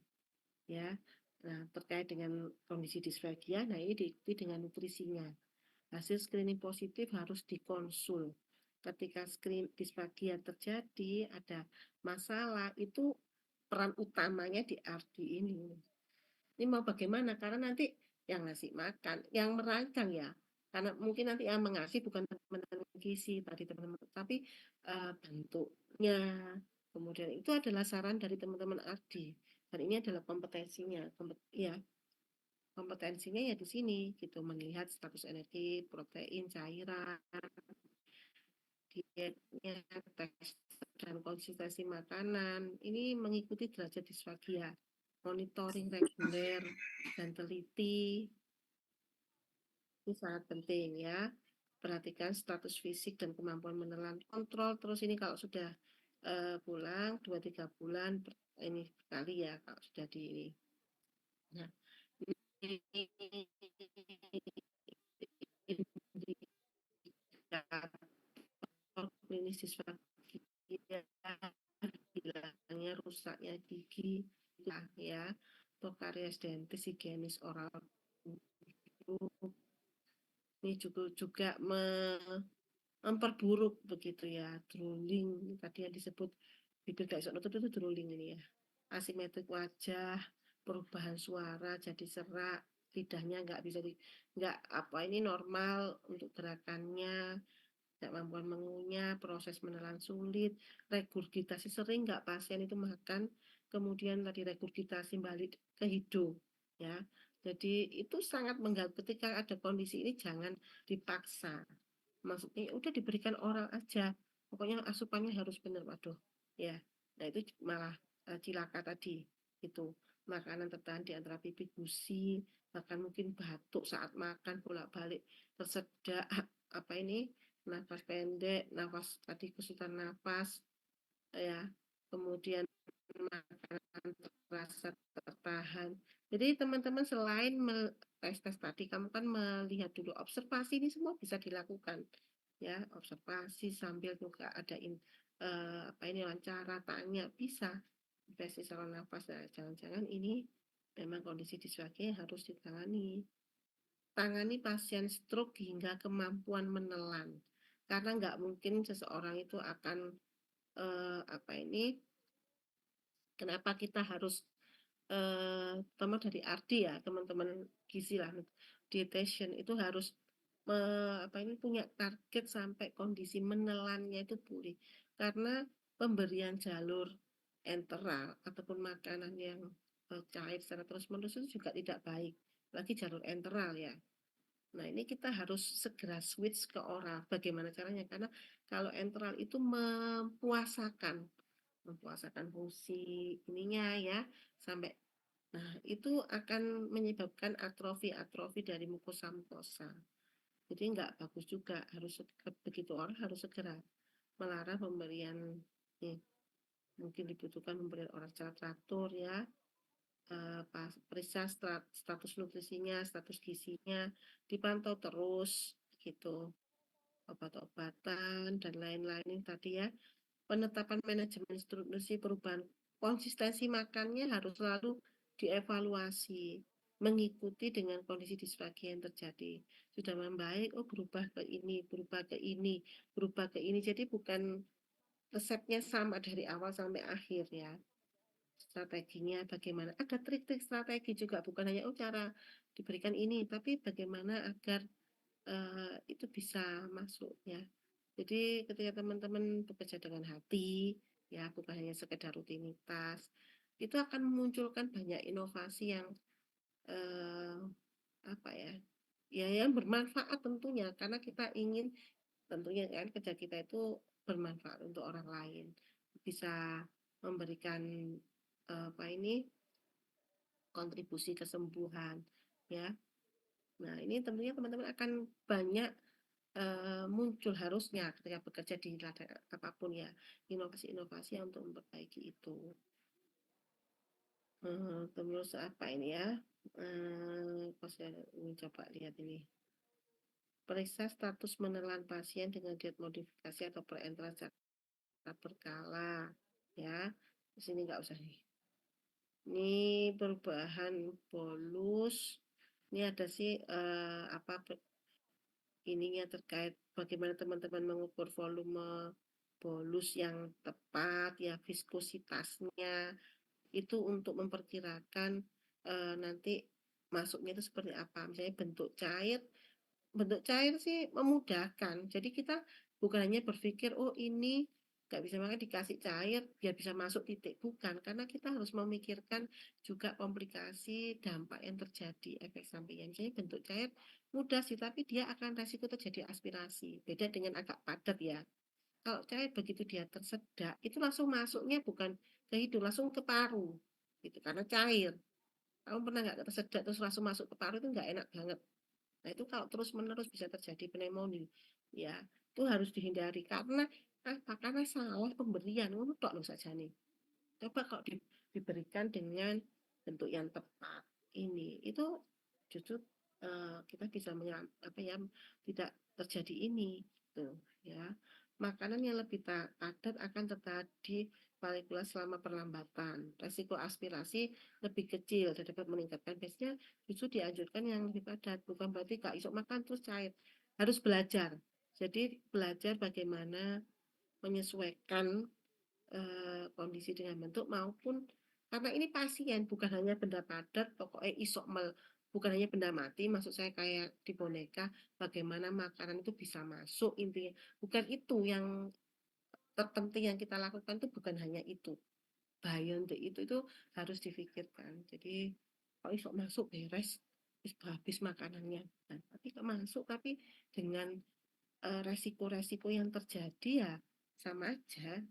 ya. Nah, terkait dengan kondisi disfagia, nah ini diikuti dengan nutrisinya. Hasil screening positif harus dikonsul. Ketika screen disfagia terjadi, ada masalah, itu peran utamanya di RD ini. Ini mau bagaimana? Karena nanti yang ngasih makan, yang merancang ya. Karena mungkin nanti yang mengasih bukan teman-teman gizi tadi teman-teman, tapi bentuknya. Kemudian itu adalah saran dari teman-teman RD. Dan ini adalah kompetensinya. Ya, kompetensinya ya di sini gitu melihat status energi, protein, cairan, dietnya, tekstur dan konsistensi makanan. Ini mengikuti derajat disfagia, monitoring reguler dan teliti. Ini sangat penting ya. Perhatikan status fisik dan kemampuan menelan. Kontrol terus ini kalau sudah pulang 2-3 bulan ini sekali ya kalau sudah di ini. Nah, ini klinis disfagia hilangnya rusaknya gigi ya atau karies dentis higienis oral ini juga memperburuk begitu ya drooling tadi yang disebut bibir gak iso nutup itu drooling ini ya asimetrik wajah perubahan suara jadi serak lidahnya nggak bisa nggak apa ini normal untuk gerakannya tidak kemampuan mengunyah, proses menelan sulit, regurgitasi sering nggak pasien itu makan, kemudian tadi regurgitasi balik ke hidung, ya. Jadi itu sangat mengganggu ketika ada kondisi ini jangan dipaksa. Maksudnya udah diberikan oral aja, pokoknya asupannya harus benar, waduh, ya. Nah itu malah cilaka tadi itu makanan tertahan di antara pipi gusi, bahkan mungkin batuk saat makan bolak-balik tersedak apa ini nafas pendek, nafas tadi kesulitan nafas, ya, kemudian makanan terasa tertahan. Jadi teman-teman selain tes-tes tadi, kamu kan melihat dulu observasi ini semua bisa dilakukan, ya, observasi sambil juga adain apa ini wawancara, tanya bisa tes saluran nafas. Nah, jangan-jangan ini memang kondisi disfagia harus ditangani. Tangani pasien stroke hingga kemampuan menelan. Karena nggak mungkin seseorang itu akan apa ini, kenapa kita harus terutama dari RD ya, teman-teman gizi lah, dietitian itu harus apa ini, punya target sampai kondisi menelannya itu pulih. Karena pemberian jalur enteral ataupun makanan yang cair secara terus-menerus itu juga tidak baik, lagi jalur enteral ya. Nah, ini kita harus segera switch ke oral. Bagaimana caranya? Karena kalau enteral itu mempuasakan fungsi ininya ya, sampai nah, itu akan menyebabkan atrofi dari mukosa-mukosa. Jadi nggak bagus juga, harus begitu orang harus segera melarang pemberian nih, mungkin dibutuhkan pemberian oral secara teratur ya, periksa status nutrisinya, status gizinya, dipantau terus gitu, obat-obatan dan lain-lain tadi ya. Penetapan manajemen nutrisi perubahan konsistensi makannya harus selalu dievaluasi mengikuti dengan kondisi disfagi yang terjadi. Sudah membaik, oh berubah ke ini, berubah ke ini, berubah ke ini. Jadi bukan resepnya sama dari awal sampai akhir ya. Strateginya bagaimana? Ada trik-trik strategi juga, bukan hanya oh cara diberikan ini, tapi bagaimana agar itu bisa masuk ya. Jadi ketika teman-teman bekerja dengan hati, ya bukan hanya sekedar rutinitas, itu akan memunculkan banyak inovasi yang eh, apa ya, ya yang bermanfaat tentunya karena kita ingin tentunya kan kerja kita itu bermanfaat untuk orang lain, bisa memberikan apa ini kontribusi kesembuhan ya. Nah ini tentunya teman-teman akan banyak muncul harusnya ketika bekerja di ladang apapun ya, inovasi-inovasi yang untuk memperbaiki itu. Terus apa ini ya? Ini coba lihat ini. Periksa status menelan pasien dengan diet modifikasi atau perenteran secara berkala ya. Di sini nggak usah nih. Ini perubahan bolus. Ini ada sih apa ininya terkait bagaimana teman-teman mengukur volume bolus yang tepat ya, viskositasnya itu untuk memperkirakan nanti masuknya itu seperti apa, misalnya bentuk cair sih memudahkan, jadi kita bukan hanya berpikir oh ini nggak bisa makan dikasih cair biar bisa masuk titik, bukan, karena kita harus memikirkan juga komplikasi dampak yang terjadi, efek sampingnya. Misalnya bentuk cair mudah sih, tapi dia akan resiko terjadi aspirasi, beda dengan agak padat ya. Kalau cair begitu dia tersedak itu langsung masuknya bukan ke hidung, langsung ke paru gitu, karena cair. Kamu pernah nggak tersedak terus langsung masuk ke paru, itu nggak enak banget. Nah, itu kalau terus-menerus bisa terjadi pneumonia. Ya, itu harus dihindari karena apa? Karena salah pemberian. Ngono tok loh saja nih. Coba kalau diberikan dengan bentuk yang tepat ini, itu justru kita bisa apa ya, tidak terjadi ini tuh ya. Makanan yang lebih padat akan terjadi valikula selama perlambatan. Resiko aspirasi lebih kecil dan dapat meningkatkan. Biasanya justru dianjurkan yang lebih padat. Bukan berarti Kak isok makan terus cair. Harus belajar. Jadi belajar bagaimana menyesuaikan kondisi dengan bentuk maupun karena ini pasien bukan hanya benda padat, pokoknya isok bukan hanya benda mati, maksud saya kayak di boneka, bagaimana makanan itu bisa masuk, intinya bukan itu yang terpenting yang kita lakukan, itu bukan hanya itu, bahaya untuk itu harus difikirkan. Jadi kalau isok masuk beres, habis makanannya, nah, tapi kok masuk tapi dengan resiko-resiko yang terjadi ya sama aja.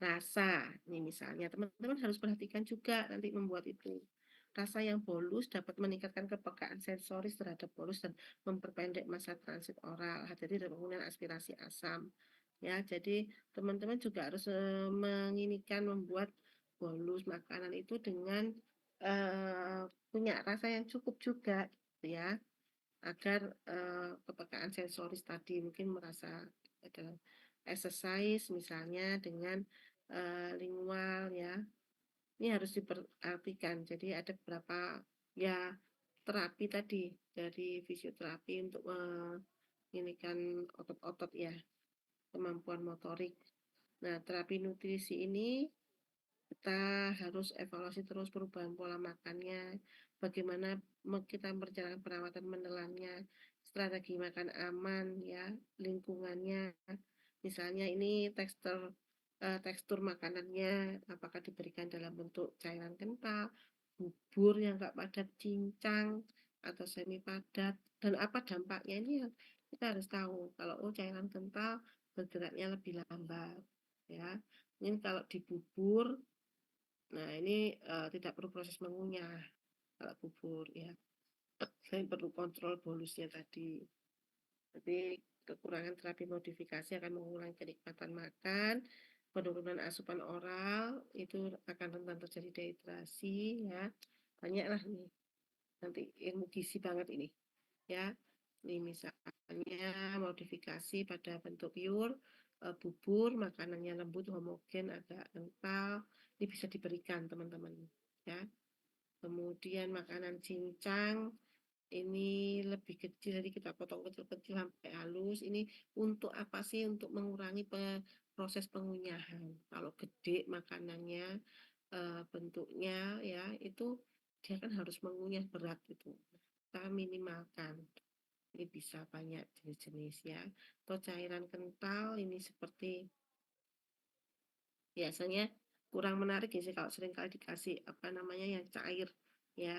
Rasa, ini misalnya teman-teman harus perhatikan juga nanti membuat itu. Rasa yang bolus dapat meningkatkan kepekaan sensoris terhadap bolus dan memperpendek masa transit oral. Hati-hati dalam penggunaan aspirasi asam. Ya, jadi teman-teman juga harus menginikan membuat bolus makanan itu dengan punya rasa yang cukup juga, gitu ya, agar kepekaan sensoris tadi mungkin merasa ada exercise misalnya dengan lingual ya, ini harus diperhatikan. Jadi ada beberapa ya terapi tadi dari fisioterapi untuk ini kan otot-otot ya, kemampuan motorik. Nah, terapi nutrisi ini kita harus evaluasi terus perubahan pola makannya, bagaimana kita merencanakan perawatan menelannya, strategi makan aman ya, lingkungannya. Misalnya ini tekstur makanannya, apakah diberikan dalam bentuk cairan kental, bubur yang enggak padat cincang atau semi padat, dan apa dampaknya ini yang kita harus tahu. Kalau cairan kental bergeraknya lebih lambat ya. Ini kalau di bubur, nah ini tidak perlu proses mengunyah kalau bubur ya. Saya perlu kontrol bolusnya tadi. Tapi kekurangan terapi modifikasi akan mengurangi kenikmatan makan, penurunan asupan oral, itu akan rentan terjadi dehidrasi ya. Banyaklah nih, nanti ilmu gizi banget ini ya. Ini misalnya modifikasi pada bentuk pure, bubur, makanannya lembut, homogen, agak kental, ini bisa diberikan teman-teman ya. Kemudian makanan cincang, ini lebih kecil, jadi kita potong kecil-kecil sampai halus. Ini untuk apa sih? Untuk mengurangi proses pengunyahan. Kalau gede makanannya, bentuknya ya, itu dia kan harus mengunyah berat itu. Kita minimalkan. Ini bisa banyak jenis-jenis ya. Atau cairan kental, ini seperti biasanya kurang menarik ya sih kalau seringkali dikasih apa namanya yang cair ya.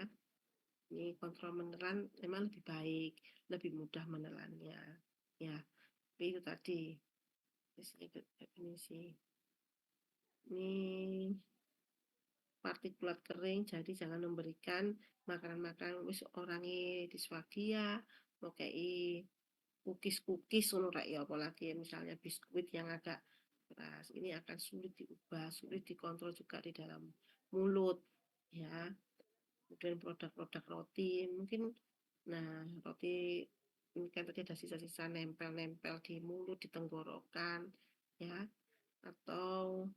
Ini kontrol menelan memang lebih baik, lebih mudah menelannya. Ya, tapi itu tadi definisi. Ini partikulat kering, jadi jangan memberikan makanan-makanan wis orangi disfagia, mau kayak cookies ngono ya, apalagi misalnya biskuit yang agak keras. Ini akan sulit diubah, sulit dikontrol juga di dalam mulut ya. Kemudian produk-produk roti mungkin, nah roti ini kan tadi ada sisa-sisa nempel-nempel di mulut, di tenggorokan ya, atau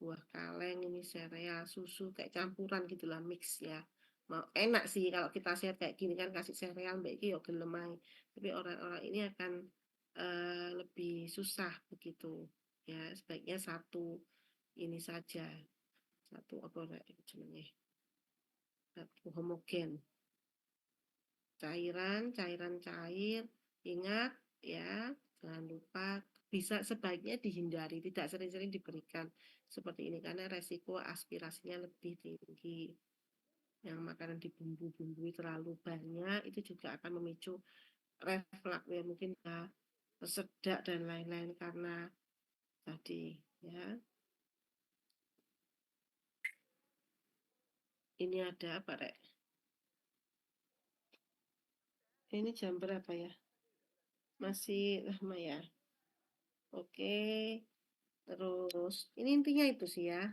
buah kaleng, ini sereal, susu kayak campuran gitulah, mix ya. Mau enak sih kalau kita sehat kayak gini kan, kasih sereal mbak iki yo gelem ae. Tapi orang-orang ini akan lebih susah begitu ya. Sebaiknya satu ini saja, satu apa jenenge, satu homogen, cairan cair. Ingat ya, jangan lupa bisa sebaiknya dihindari, tidak sering-sering diberikan seperti ini karena resiko aspirasinya lebih tinggi. Yang makanan dibumbu-bumbui terlalu banyak itu juga akan memicu refleks ya, mungkin ya, sedak dan lain-lain karena tadi ya. Ini ada apa Rek? Ini jam berapa ya? Masih lama ya. Oke. Terus ini intinya itu sih ya.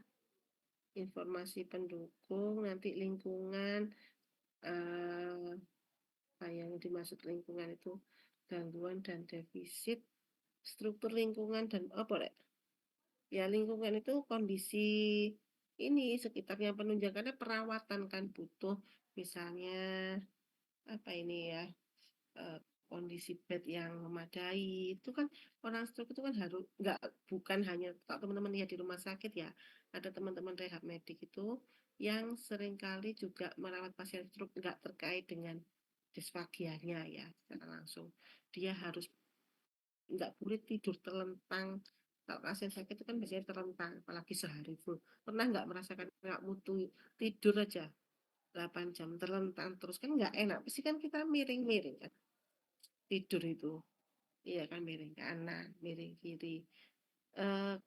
Informasi pendukung, nanti lingkungan, apa yang dimaksud lingkungan itu gangguan dan defisit, struktur lingkungan dan apa Rek? Ya lingkungan itu kondisi ini sekitarnya penunjakannya perawatan kan butuh, misalnya apa ini ya, eh, kondisi bed yang memadai itu kan, orang stroke itu kan harus nggak, bukan hanya kalau teman-teman lihat di rumah sakit ya, ada teman-teman rehab medik itu yang seringkali juga merawat pasien stroke nggak terkait dengan disfagianya ya secara langsung, dia harus nggak boleh tidur terlentang. Kalau pasien sakit itu kan biasanya terlentang apalagi sehari full, pernah nggak merasakan nggak mutu tidur aja 8 jam terlentang terus kan nggak enak, pasti kan kita miring-miring kan tidur itu. Iya kan, miring kanan, miring kiri.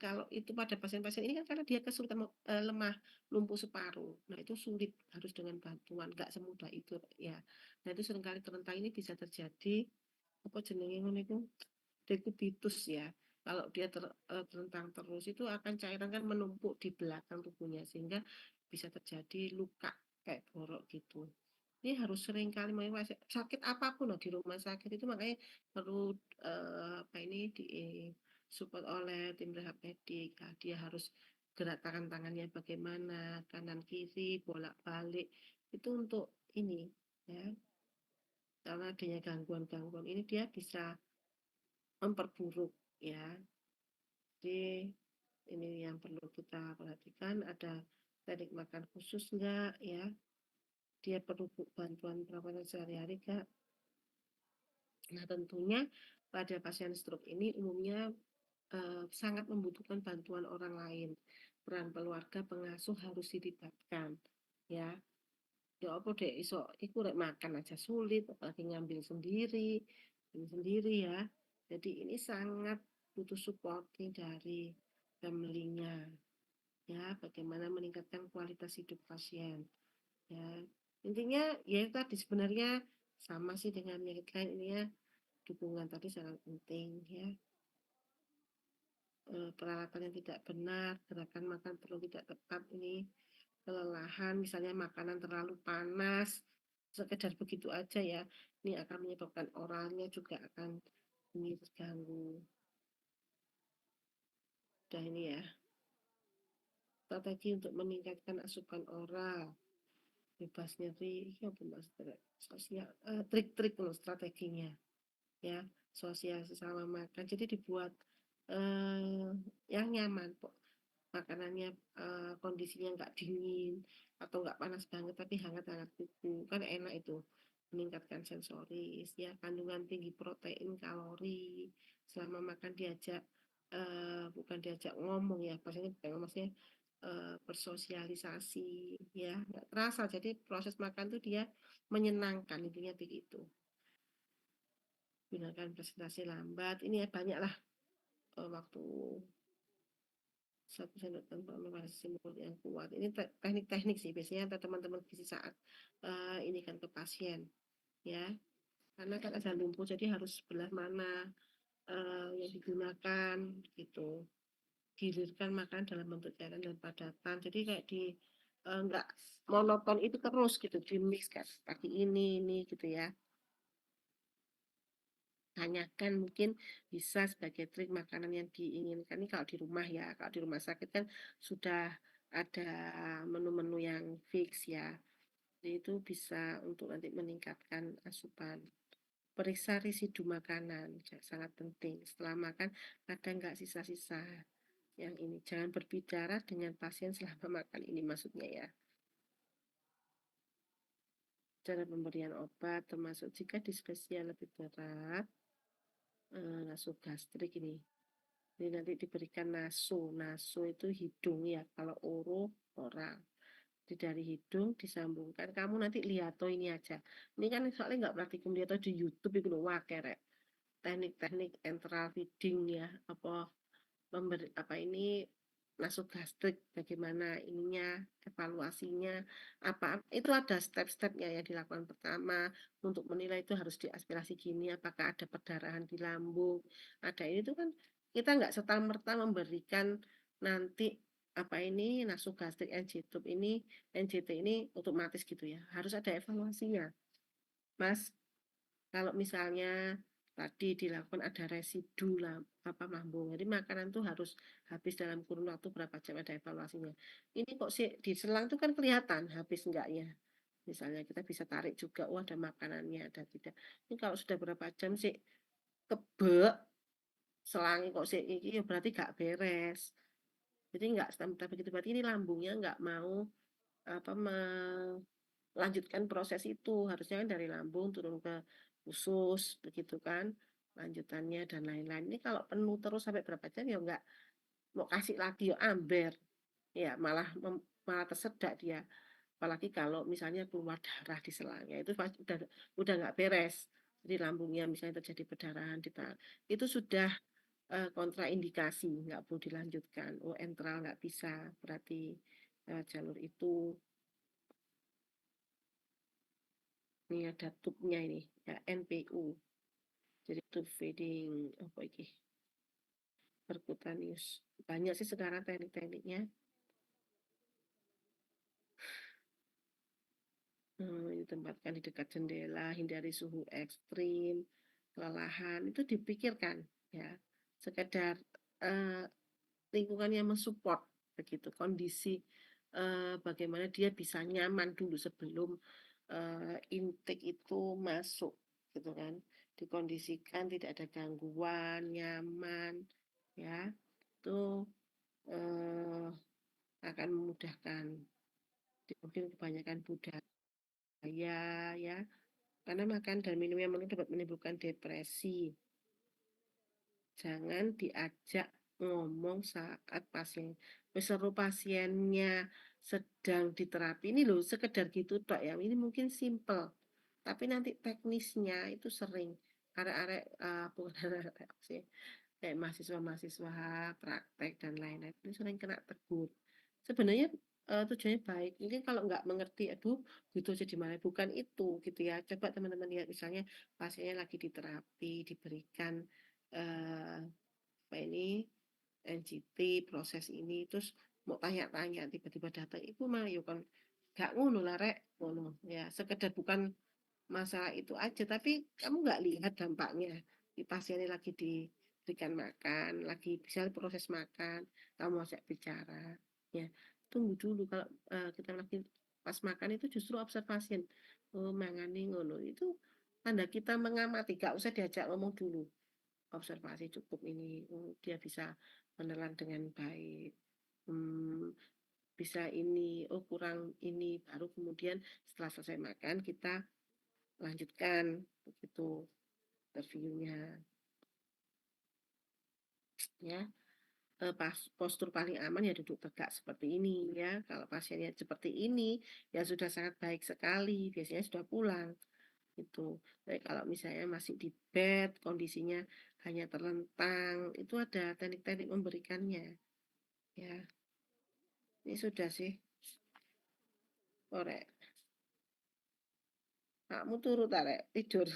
Kalau itu pada pasien-pasien ini kan karena dia kesulitan lemah, lumpuh separuh. Nah, itu sulit, harus dengan bantuan, nggak semudah itu ya. Nah, itu seringkali terentang ini bisa terjadi apa jenenge ngono iku? Dekubitus ya. Kalau dia terentang terus itu akan cairan kan menumpuk di belakang tubuhnya sehingga bisa terjadi luka kayak borok gitu. Ini harus sering kali sakit apapun loh di rumah sakit itu, makanya perlu apa ini di support oleh tim rehab medik. Nah, dia harus gerak tangannya bagaimana, kanan kiri bolak-balik itu untuk ini ya, karena adanya gangguan-gangguan ini dia bisa memperburuk ya. Jadi ini yang perlu kita perhatikan, ada teknik makan khusus enggak ya? Dia perlu bantuan perawatan sehari-hari enggak? Nah, tentunya pada pasien stroke ini umumnya sangat membutuhkan bantuan orang lain. Peran keluarga pengasuh harus dilibatkan ya. Ya apa deh iso iku rek makan aja sulit apalagi ngambil sendiri ini sendiri ya. Jadi ini sangat butuh supporting dari family-nya ya, bagaimana meningkatkan kualitas hidup pasien ya. Intinya ya tadi sebenarnya sama sih dengan yang lain, ini ya dukungan tadi sangat penting ya. Peralatan yang tidak benar, gerakan makan perlu tidak tepat, ini kelelahan, misalnya makanan terlalu panas, sekedar begitu aja ya, ini akan menyebabkan oralnya juga akan ini terganggu. Dan ini ya, strategi untuk meningkatkan asupan oral, bebas nyeri, ya sosial, trik-trik loh strateginya, ya, sosial sesama makan. Jadi dibuat yang nyaman, makanannya kondisinya nggak dingin atau nggak panas banget tapi hangat-hangat kuku kan enak itu, meningkatkan sensoris ya, kandungan tinggi protein kalori selama makan, diajak bukan diajak ngomong ya, maksudnya bukan maksudnya bersosialisasi ya, nggak terasa, jadi proses makan tuh dia menyenangkan, intinya begitu. Gunakan presentasi lambat, ini ya banyak lah waktu 1 sendok tanpa membatasi mulut yang kuat. Ini teknik-teknik sih biasanya teman-teman gizi saat ini kan ke pasien ya. Karena kan ada lumpuh jadi harus sebelah mana yang digunakan gitu. Gilirkan makan dalam bentuk cairan dan padatan. Jadi kayak di enggak monoton itu terus gitu, di mix kan pagi ini gitu ya. Tanyakan mungkin bisa sebagai trik makanan yang diinginkan. Ini kalau di rumah ya, kalau di rumah sakit kan sudah ada menu-menu yang fix ya. Jadi itu bisa untuk nanti meningkatkan asupan. Periksa residu makanan, sangat penting. Setelah makan ada nggak sisa-sisa yang ini. Jangan berbicara dengan pasien selama makan ini maksudnya ya. Cara pemberian obat termasuk jika dispepsia lebih berat, nasogastrik ini. Ini nanti diberikan naso itu hidung ya, kalau oro oral. Dari hidung disambungkan, kamu nanti lihat tuh ini aja. Ini kan soalnya nggak praktikum, lihat di YouTube itu loh, wah kerek. Teknik-teknik enteral feeding ya, apa memberi apa ini nasogastrik, bagaimana ininya, evaluasinya, apa itu ada step-stepnya yang dilakukan. Pertama, untuk menilai itu harus diaspirasi gini, apakah ada perdarahan di lambung, ada ini tuh kan kita nggak serta-merta memberikan nanti apa ini nasogastrik NJT ini otomatis gitu ya, harus ada evaluasinya Mas. Kalau misalnya tadi dilakukan ada residu lah apa lambung, jadi makanan tuh harus habis dalam kurun waktu berapa jam, ada evaluasinya. Ini kok sih di selang tuh kan kelihatan habis enggaknya. Misalnya kita bisa tarik juga, oh ada makanannya, ada tidak. Ini kalau sudah berapa jam sih kebek selangnya kok sih ini, ya berarti gak beres. Jadi nggak serta begitu, berarti ini lambungnya nggak mau apa melanjutkan proses itu, harusnya kan dari lambung turun ke usus begitu kan, lanjutannya dan lain-lain. Ini kalau penuh terus sampai berapa jam ya nggak mau kasih lagi ya amber ya, malah tersedak dia, apalagi kalau misalnya keluar darah di selangnya itu udah nggak beres. Jadi lambungnya misalnya terjadi perdarahan di tangan, itu sudah kontraindikasi, nggak perlu dilanjutkan. Oh enteral nggak bisa, berarti jalur itu. Ini ada tubnya ini ya, NPU, jadi tube feeding apa ini, percutaneous. Banyak sih sekarang teknik-tekniknya. Ditempatkan di dekat jendela, hindari suhu ekstrim, kelelahan itu dipikirkan ya, sekedar eh, lingkungan yang mensupport begitu, kondisi bagaimana dia bisa nyaman dulu sebelum intake itu masuk gitu kan, dikondisikan tidak ada gangguan, nyaman, ya, itu eh, akan memudahkan. Mungkin kebanyakan budaya, ya, karena makan dan minum yang penuh dapat menimbulkan depresi. Jangan diajak ngomong saat pasien seru pasiennya sedang diterapi. Ini loh sekedar gitu tok ya. Ini mungkin simple. Tapi nanti teknisnya itu sering arek-arek bukan arek sih, kayak mahasiswa-mahasiswa praktek dan lain-lain itu sering kena tegur. Sebenarnya tujuannya baik. Mungkin kalau nggak mengerti, aduh, gitu aja dimana. Bukan itu gitu ya. Coba teman-teman lihat misalnya pasiennya lagi diterapi, diberikan eh, apa ini NGT proses ini terus mau tanya-tanya tiba-tiba datang ibu mah yuk kan gak ngono lah rek ngono ya sekedar bukan masalah itu aja tapi kamu nggak lihat dampaknya di pasiennya lagi diberikan makan lagi bisa proses makan kamu ajak bicara ya tunggu dulu kalau kita lagi pas makan itu justru observasi oh mangani ngono itu tanda kita mengamati gak usah diajak ngomong dulu observasi cukup ini dia bisa menelan dengan baik bisa ini oh kurang ini baru kemudian setelah selesai makan kita lanjutkan begitu interviewnya ya postur paling aman ya duduk tegak seperti ini ya kalau pasiennya seperti ini ya sudah sangat baik sekali biasanya sudah pulang itu tapi kalau misalnya masih di bed kondisinya hanya terlentang itu ada teknik-teknik memberikannya ya ini sudah sih korek kamu turut arek tidur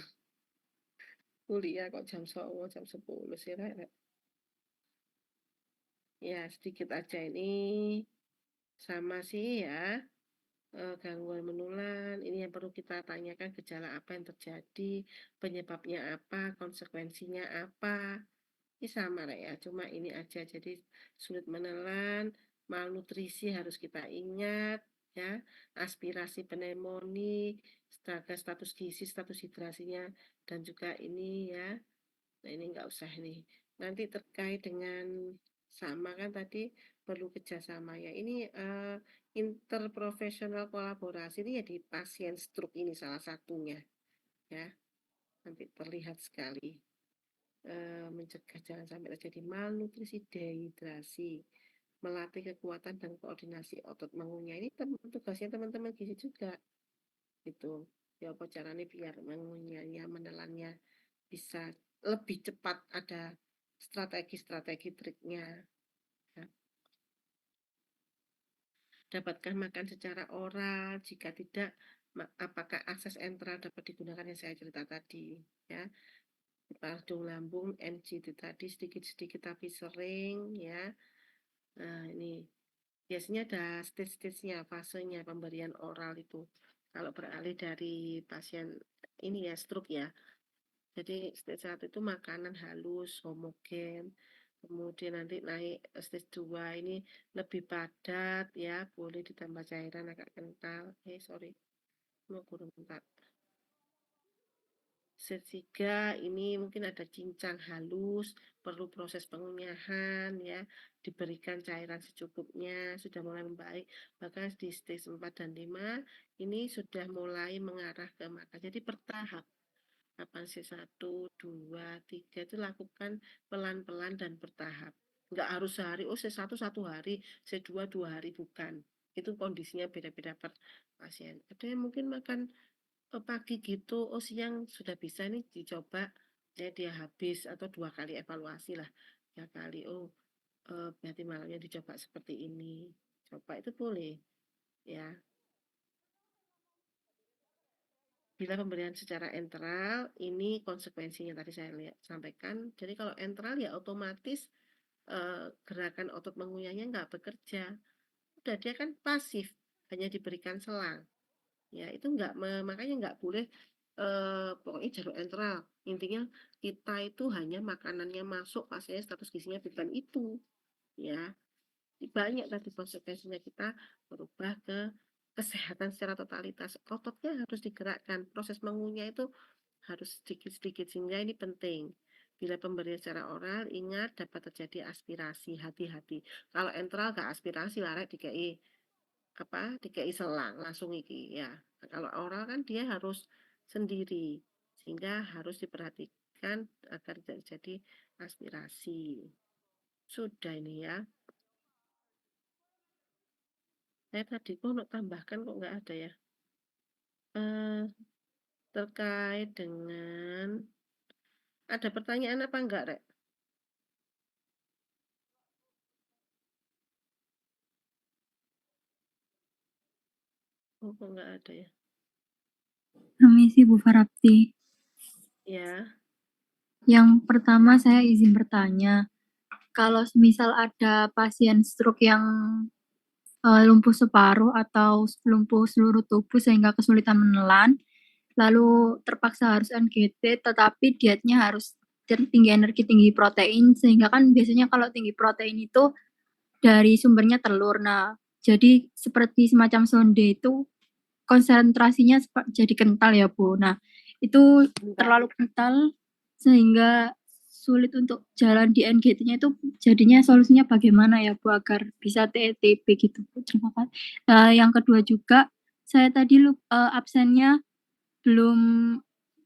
kuliah kok jam 9 jam 10 sih rek ya sedikit aja ini sama sih ya gangguan menular ini yang perlu kita tanyakan gejala apa yang terjadi penyebabnya apa konsekuensinya apa ini sama lah ya cuma ini aja jadi sulit menelan malnutrisi harus kita ingat ya aspirasi pneumonia status gizi status hidrasinya dan juga ini ya nah ini nggak usah nih nanti terkait dengan sama kan tadi perlu kerjasama ya ini interprofesional kolaborasi ini ya di pasien stroke ini salah satunya ya nanti terlihat sekali mencegah jangan sampai terjadi malnutrisi dehidrasi melatih kekuatan dan koordinasi otot mengunyah ini tugasnya teman-teman gizi juga itu ya apa caranya biar mengunyahnya menelannya bisa lebih cepat ada strategi-strategi triknya ya. Dapatkan makan secara oral jika tidak apakah akses enteral dapat digunakan yang saya cerita tadi ya hidung lambung NGT tadi sedikit-sedikit tapi sering ya nah ini biasanya ada stage-stage-nya fasenya pemberian oral itu kalau beralih dari pasien ini ya stroke ya jadi stage 1 itu makanan halus, homogen. Kemudian nanti naik stage 2 ini lebih padat ya, boleh ditambah cairan agak kental. Sorry, mau kurang bentar. Stage 3 ini mungkin ada cincang halus, perlu proses pengunyahan ya, diberikan cairan secukupnya, sudah mulai membaik. Bahkan di stage 4 dan 5 ini sudah mulai mengarah ke makan. Jadi bertahap. Kapan C1, 2, 3 itu lakukan pelan-pelan dan bertahap. Enggak harus sehari, oh C1 hari, C2 2 hari, bukan. Itu kondisinya beda-beda per pasien. Ada yang mungkin makan pagi gitu, oh siang sudah bisa nih dicoba, ya dia habis atau 2 kali evaluasi lah. 3 kali, oh berarti malamnya dicoba seperti ini. Coba itu boleh, ya. Bila pemberian secara enteral, ini konsekuensinya tadi saya sampaikan. Jadi kalau enteral ya otomatis gerakan otot mengunyahnya nggak bekerja. Udah dia kan pasif, hanya diberikan selang. Ya itu nggak makanya nggak boleh pokoknya jalur enteral. Intinya kita itu hanya makanannya masuk, pasiennya status gizinya bukan itu. Ya banyak tadi konsekuensinya kita berubah ke kesehatan secara totalitas. Ototnya harus digerakkan. Proses mengunyah itu harus sedikit-sedikit sehingga ini penting. Bila pemberian secara oral, ingat dapat terjadi aspirasi, hati-hati. Kalau enteral gak aspirasi, larek DKI apa DKI selang langsung iki ya. Nah, kalau oral kan dia harus sendiri, sehingga harus diperhatikan agar tidak terjadi aspirasi. Sudah ini ya. Saya tadi kok mau tambahkan kok nggak ada ya. Eh, terkait dengan ada pertanyaan apa enggak, Rek? Oh, kok enggak ada ya? Permisi Bu Farapti. Ya, Yang pertama saya izin bertanya, kalau misal ada pasien stroke yang lumpuh separuh atau lumpuh seluruh tubuh sehingga kesulitan menelan, lalu terpaksa harus NGT, tetapi dietnya harus tinggi energi, tinggi protein, sehingga kan biasanya kalau tinggi protein itu dari sumbernya telur. Nah, jadi seperti semacam sonde itu konsentrasinya jadi kental ya Bu. Nah, itu bentar. terlalu kental sehingga sulit untuk jalan di NGT-nya itu jadinya solusinya bagaimana ya Bu agar bisa TETP gitu Bu. Terima kasih. Yang kedua juga saya tadi absennya belum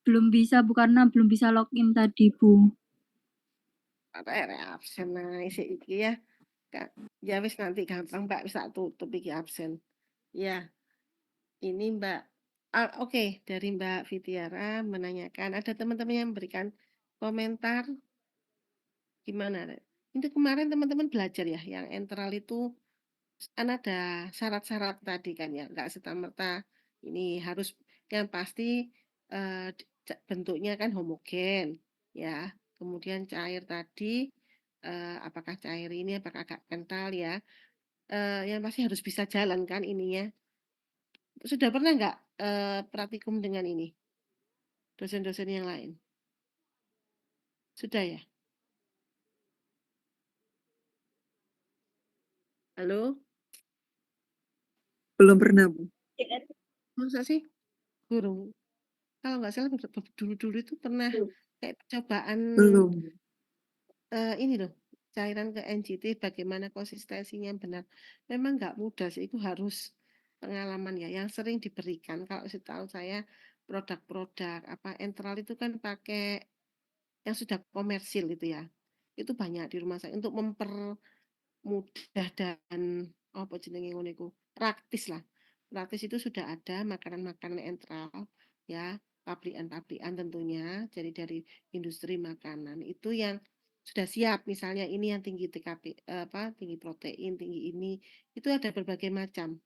belum bisa Bu karena belum bisa login tadi Bu. Rek absen nah isi iki ya. Kak, ya wis nanti gampang Mbak bisa tutup iki absen. Ya, ini Mbak. Oke, dari Mbak Fitiara menanyakan ada teman-teman yang memberikan komentar gimana, Rek? Itu kemarin teman-teman belajar ya, yang enteral itu kan ada syarat-syarat tadi kan ya, nggak serta-merta ini harus yang pasti bentuknya kan homogen ya. Kemudian cair tadi apakah cair ini apakah agak kental ya. Yang pasti harus bisa jalan kan ininya. Sudah pernah nggak praktikum dengan ini dosen-dosen yang lain? Sudah ya? Halo? Belum pernah, Bu. Masa sih? Guru? Kalau nggak salah dulu-dulu itu pernah kayak percobaan Belum. ini loh, cairan ke NGT bagaimana konsistensinya yang benar. Memang nggak mudah sih, itu harus pengalaman ya. Yang sering diberikan kalau setahu saya produk-produk apa enteral itu kan pakai yang sudah komersil itu ya. Itu banyak di rumah saya untuk mudah dan apa jenenge ngono iku, praktis lah. Praktis itu sudah ada makanan-makanan entral ya, pabrikan-pabrikan tentunya, jadi dari industri makanan itu yang sudah siap misalnya ini yang tinggi TKP apa tinggi protein, tinggi ini itu ada berbagai macam.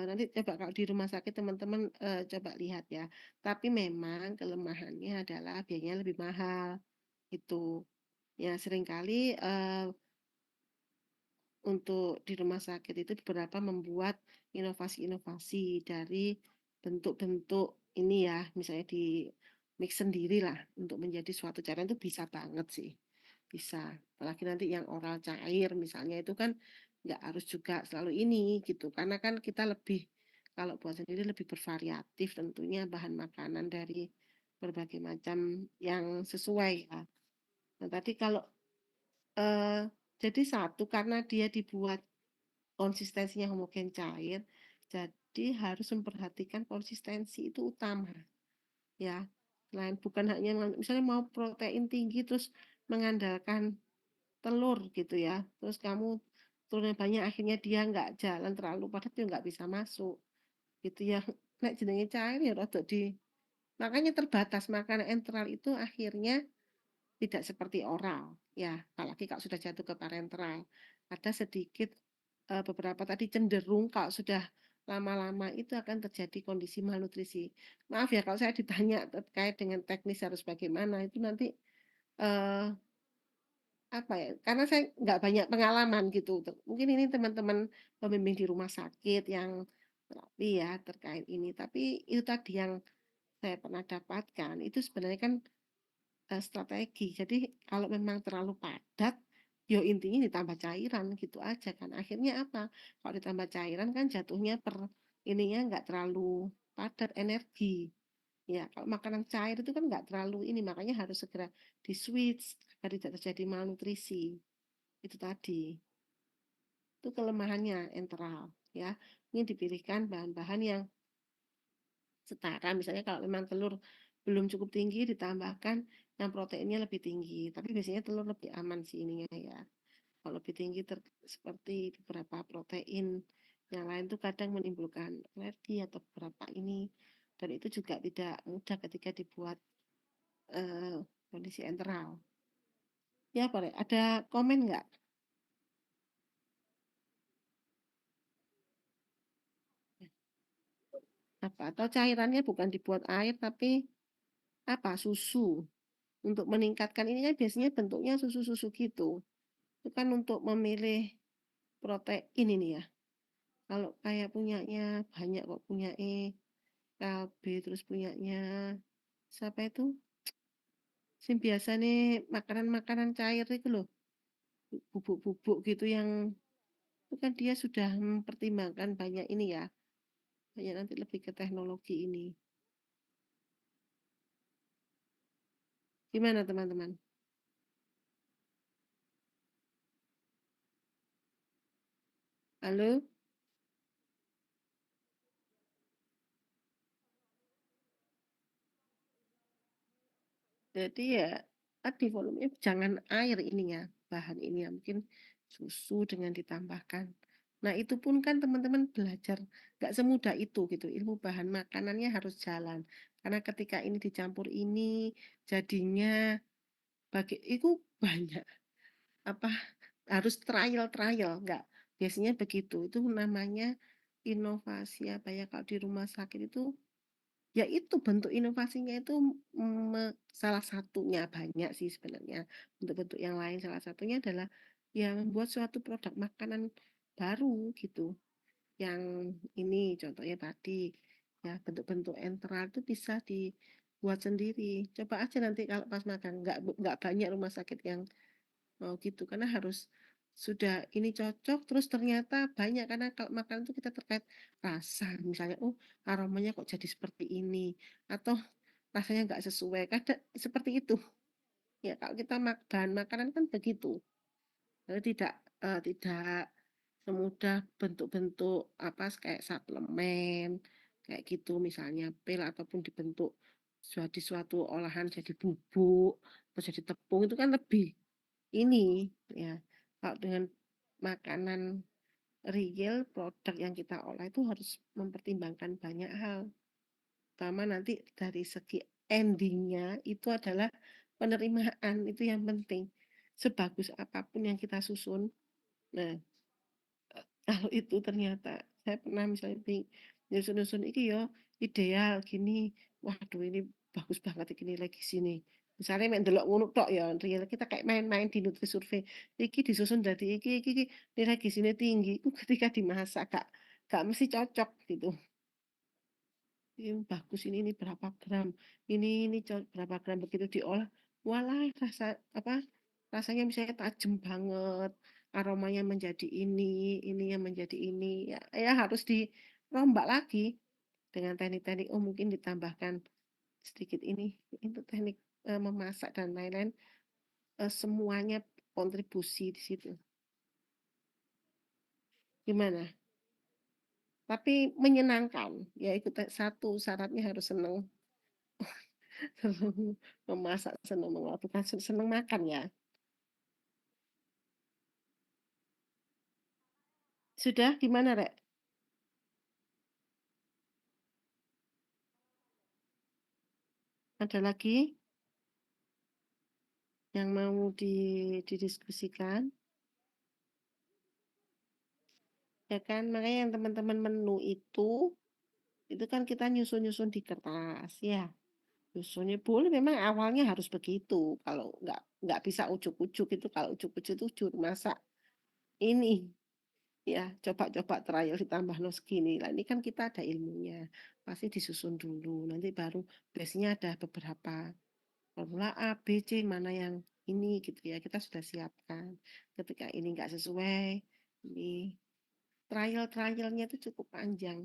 Nanti coba kalau di rumah sakit teman-teman coba lihat ya. Tapi memang kelemahannya adalah biayanya lebih mahal itu. Ya seringkali untuk di rumah sakit itu beberapa membuat inovasi-inovasi dari bentuk-bentuk ini ya, misalnya di mix sendiri lah untuk menjadi suatu cairan itu bisa banget sih, bisa. Apalagi nanti yang oral cair misalnya itu kan nggak harus juga selalu ini gitu, karena kan kita lebih kalau buat sendiri lebih bervariatif tentunya bahan makanan dari berbagai macam yang sesuai ya. Nah tadi kalau eh, jadi satu karena dia dibuat konsistensinya homogen cair, jadi harus memperhatikan konsistensi itu utama ya. Selain bukan hanya misalnya mau protein tinggi terus mengandalkan telur gitu ya, terus kamu telurnya banyak akhirnya dia nggak jalan terlalu padat dia nggak bisa masuk gitu ya. Nek jenenge cair ya rada di makanya terbatas makanan enteral itu akhirnya tidak seperti oral ya apalagi kalau sudah jatuh ke parenteral ada sedikit beberapa tadi cenderung kalau sudah lama-lama itu akan terjadi kondisi malnutrisi. Maaf ya kalau saya ditanya terkait dengan teknis harus bagaimana itu nanti eh, apa ya? Karena saya nggak banyak pengalaman gitu. Mungkin ini teman-teman pembimbing di rumah sakit yang terapi ya terkait ini. Tapi itu tadi yang saya pernah dapatkan itu sebenarnya kan strategi. Jadi kalau memang terlalu padat, yo intinya ditambah cairan gitu aja kan. Akhirnya apa? Kalau ditambah cairan kan jatuhnya per ininya nggak terlalu padat energi. Ya, kalau makanan cair itu kan nggak terlalu ini, makanya harus segera di-switch agar tidak terjadi malnutrisi. Itu tadi. Itu kelemahannya enteral ya. Ini dipilihkan bahan-bahan yang setara. Misalnya kalau memang telur belum cukup tinggi ditambahkan yang proteinnya lebih tinggi. Tapi biasanya telur lebih aman sih ininya ya. Kalau lebih tinggi seperti beberapa protein yang lain tuh kadang menimbulkan alergi atau beberapa ini. Dan itu juga tidak mudah ketika dibuat eh, kondisi enteral. Ya, boleh. Ada komen nggak? Apa? Atau cairannya bukan dibuat air tapi apa? Susu. Untuk meningkatkan ini kan biasanya bentuknya susu-susu gitu. Itu kan untuk memilih protein ini ya. Kalau kayak punyanya banyak kok punya KB terus punyanya siapa itu? Sing biasa nih makanan-makanan cair itu loh. Bubuk-bubuk gitu yang itu kan dia sudah mempertimbangkan banyak ini ya. Banyak nanti lebih ke teknologi ini. Gimana teman-teman? Halo? Jadi ya tadi volumenya jangan air ininya, bahan ini ya mungkin susu dengan ditambahkan. Nah itu pun kan teman-teman belajar nggak semudah itu gitu. Ilmu bahan makanannya harus jalan. Karena ketika ini dicampur ini jadinya bagi itu banyak apa harus trial nggak biasanya begitu. Itu namanya inovasi apa ya kalau di rumah sakit itu ya itu bentuk inovasinya itu salah satunya banyak sih sebenarnya bentuk-bentuk yang lain salah satunya adalah yang membuat suatu produk makanan baru gitu yang ini contohnya tadi ya bentuk-bentuk enteral itu bisa dibuat sendiri coba aja nanti kalau pas makan nggak banyak rumah sakit yang mau gitu karena harus sudah ini cocok terus ternyata banyak karena kalau makan itu kita terkait rasa misalnya oh aromanya kok jadi seperti ini atau rasanya nggak sesuai kadang seperti itu ya kalau kita bahan makanan kan begitu. Jadi tidak semudah bentuk-bentuk apa kayak suplemen kayak gitu misalnya pil ataupun dibentuk di suatu olahan jadi bubuk atau jadi tepung itu kan lebih ini ya kalau dengan makanan real produk yang kita olah itu harus mempertimbangkan banyak hal pertama nanti dari segi endingnya itu adalah penerimaan itu yang penting sebagus apapun yang kita susun nah kalau itu ternyata saya pernah misalnya nyusun-nyusun iki ya ideal gini waduh ini bagus banget ini lagi sini misalnya main delok ngono tok ya real kita kayak main-main di Nutri Survey iki disusun dari iki nilai gizinya tinggi itu ketika dimasak gak mesti cocok gitu ini bagus ini berapa gram ini berapa gram begitu diolah walah apa rasanya misalnya tajam banget aromanya menjadi ini yang menjadi ini ya, ya harus dirombak lagi dengan teknik-teknik oh mungkin ditambahkan sedikit ini itu teknik memasak dan lain-lain semuanya kontribusi di situ gimana tapi menyenangkan ya itu satu syaratnya harus seneng seneng memasak seneng melakukan seneng makan ya sudah gimana Rek ada lagi yang mau didiskusikan ya kan makanya yang teman-teman menu itu kan kita nyusun-nyusun di kertas ya nyusunnya boleh memang awalnya harus begitu kalau nggak bisa ujuk-ujuk itu kalau ujuk-ujuk itu juru masak ini ya coba-coba trial ditambah no segini lah ini kan kita ada ilmunya pasti disusun dulu nanti baru biasanya ada beberapa formula A B C mana yang ini gitu ya kita sudah siapkan ketika ini nggak sesuai ini trialnya itu cukup panjang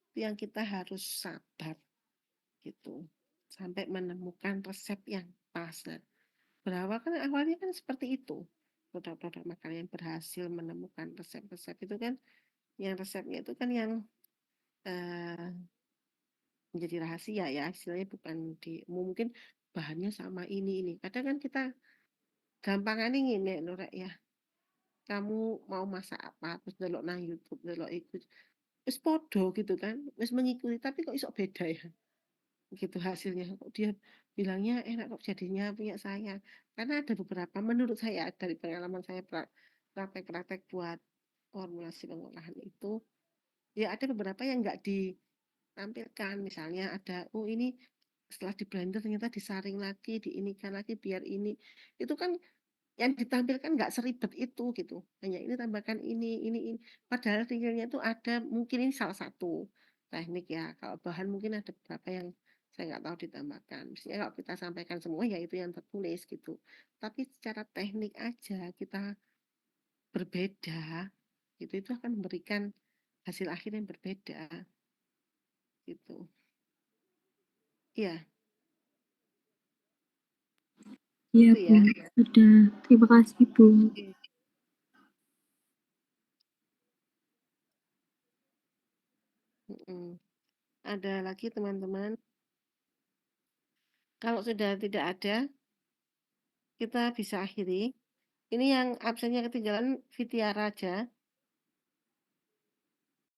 itu yang kita harus sabar gitu. Sampai menemukan resep yang pas. Nah, berawal kan awalnya kan seperti itu. Produk-produk makanan yang berhasil menemukan resep-resep itu kan, yang resepnya itu kan yang eh, menjadi rahasia ya, istilahnya bukan di mungkin bahannya sama ini. Kadang kan kita gampangan ini Lurek ya. Kamu mau masak apa terus delok nang YouTube, delok ikut wis podo gitu kan, wis mengikuti tapi kok iso beda ya. Gitu hasilnya. Kok dia bilangnya enak kok jadinya punya saya. Karena ada beberapa menurut saya dari pengalaman saya praktek-praktek buat formulasi pengolahan itu, ya ada beberapa yang nggak ditampilkan. Misalnya ada, oh ini setelah di blender ternyata disaring lagi, diinikan lagi biar ini. Itu kan yang ditampilkan nggak seribet itu gitu. Hanya ini tambahkan ini. Padahal realnya itu ada, mungkin ini salah satu teknik ya. Kalau bahan mungkin ada beberapa yang saya nggak tahu ditambahkan. Misalnya kalau kita sampaikan semua ya itu yang tertulis gitu. Tapi secara teknik aja kita berbeda, itu akan memberikan hasil akhir yang berbeda gitu. Iya, Iya, itu Bu. ya. Sudah. Terima kasih, Bu. Oke. Mm-mm. Ada lagi teman-teman. Kalau sudah tidak ada, kita bisa akhiri. Ini yang absennya ketinggalan Vitiara aja.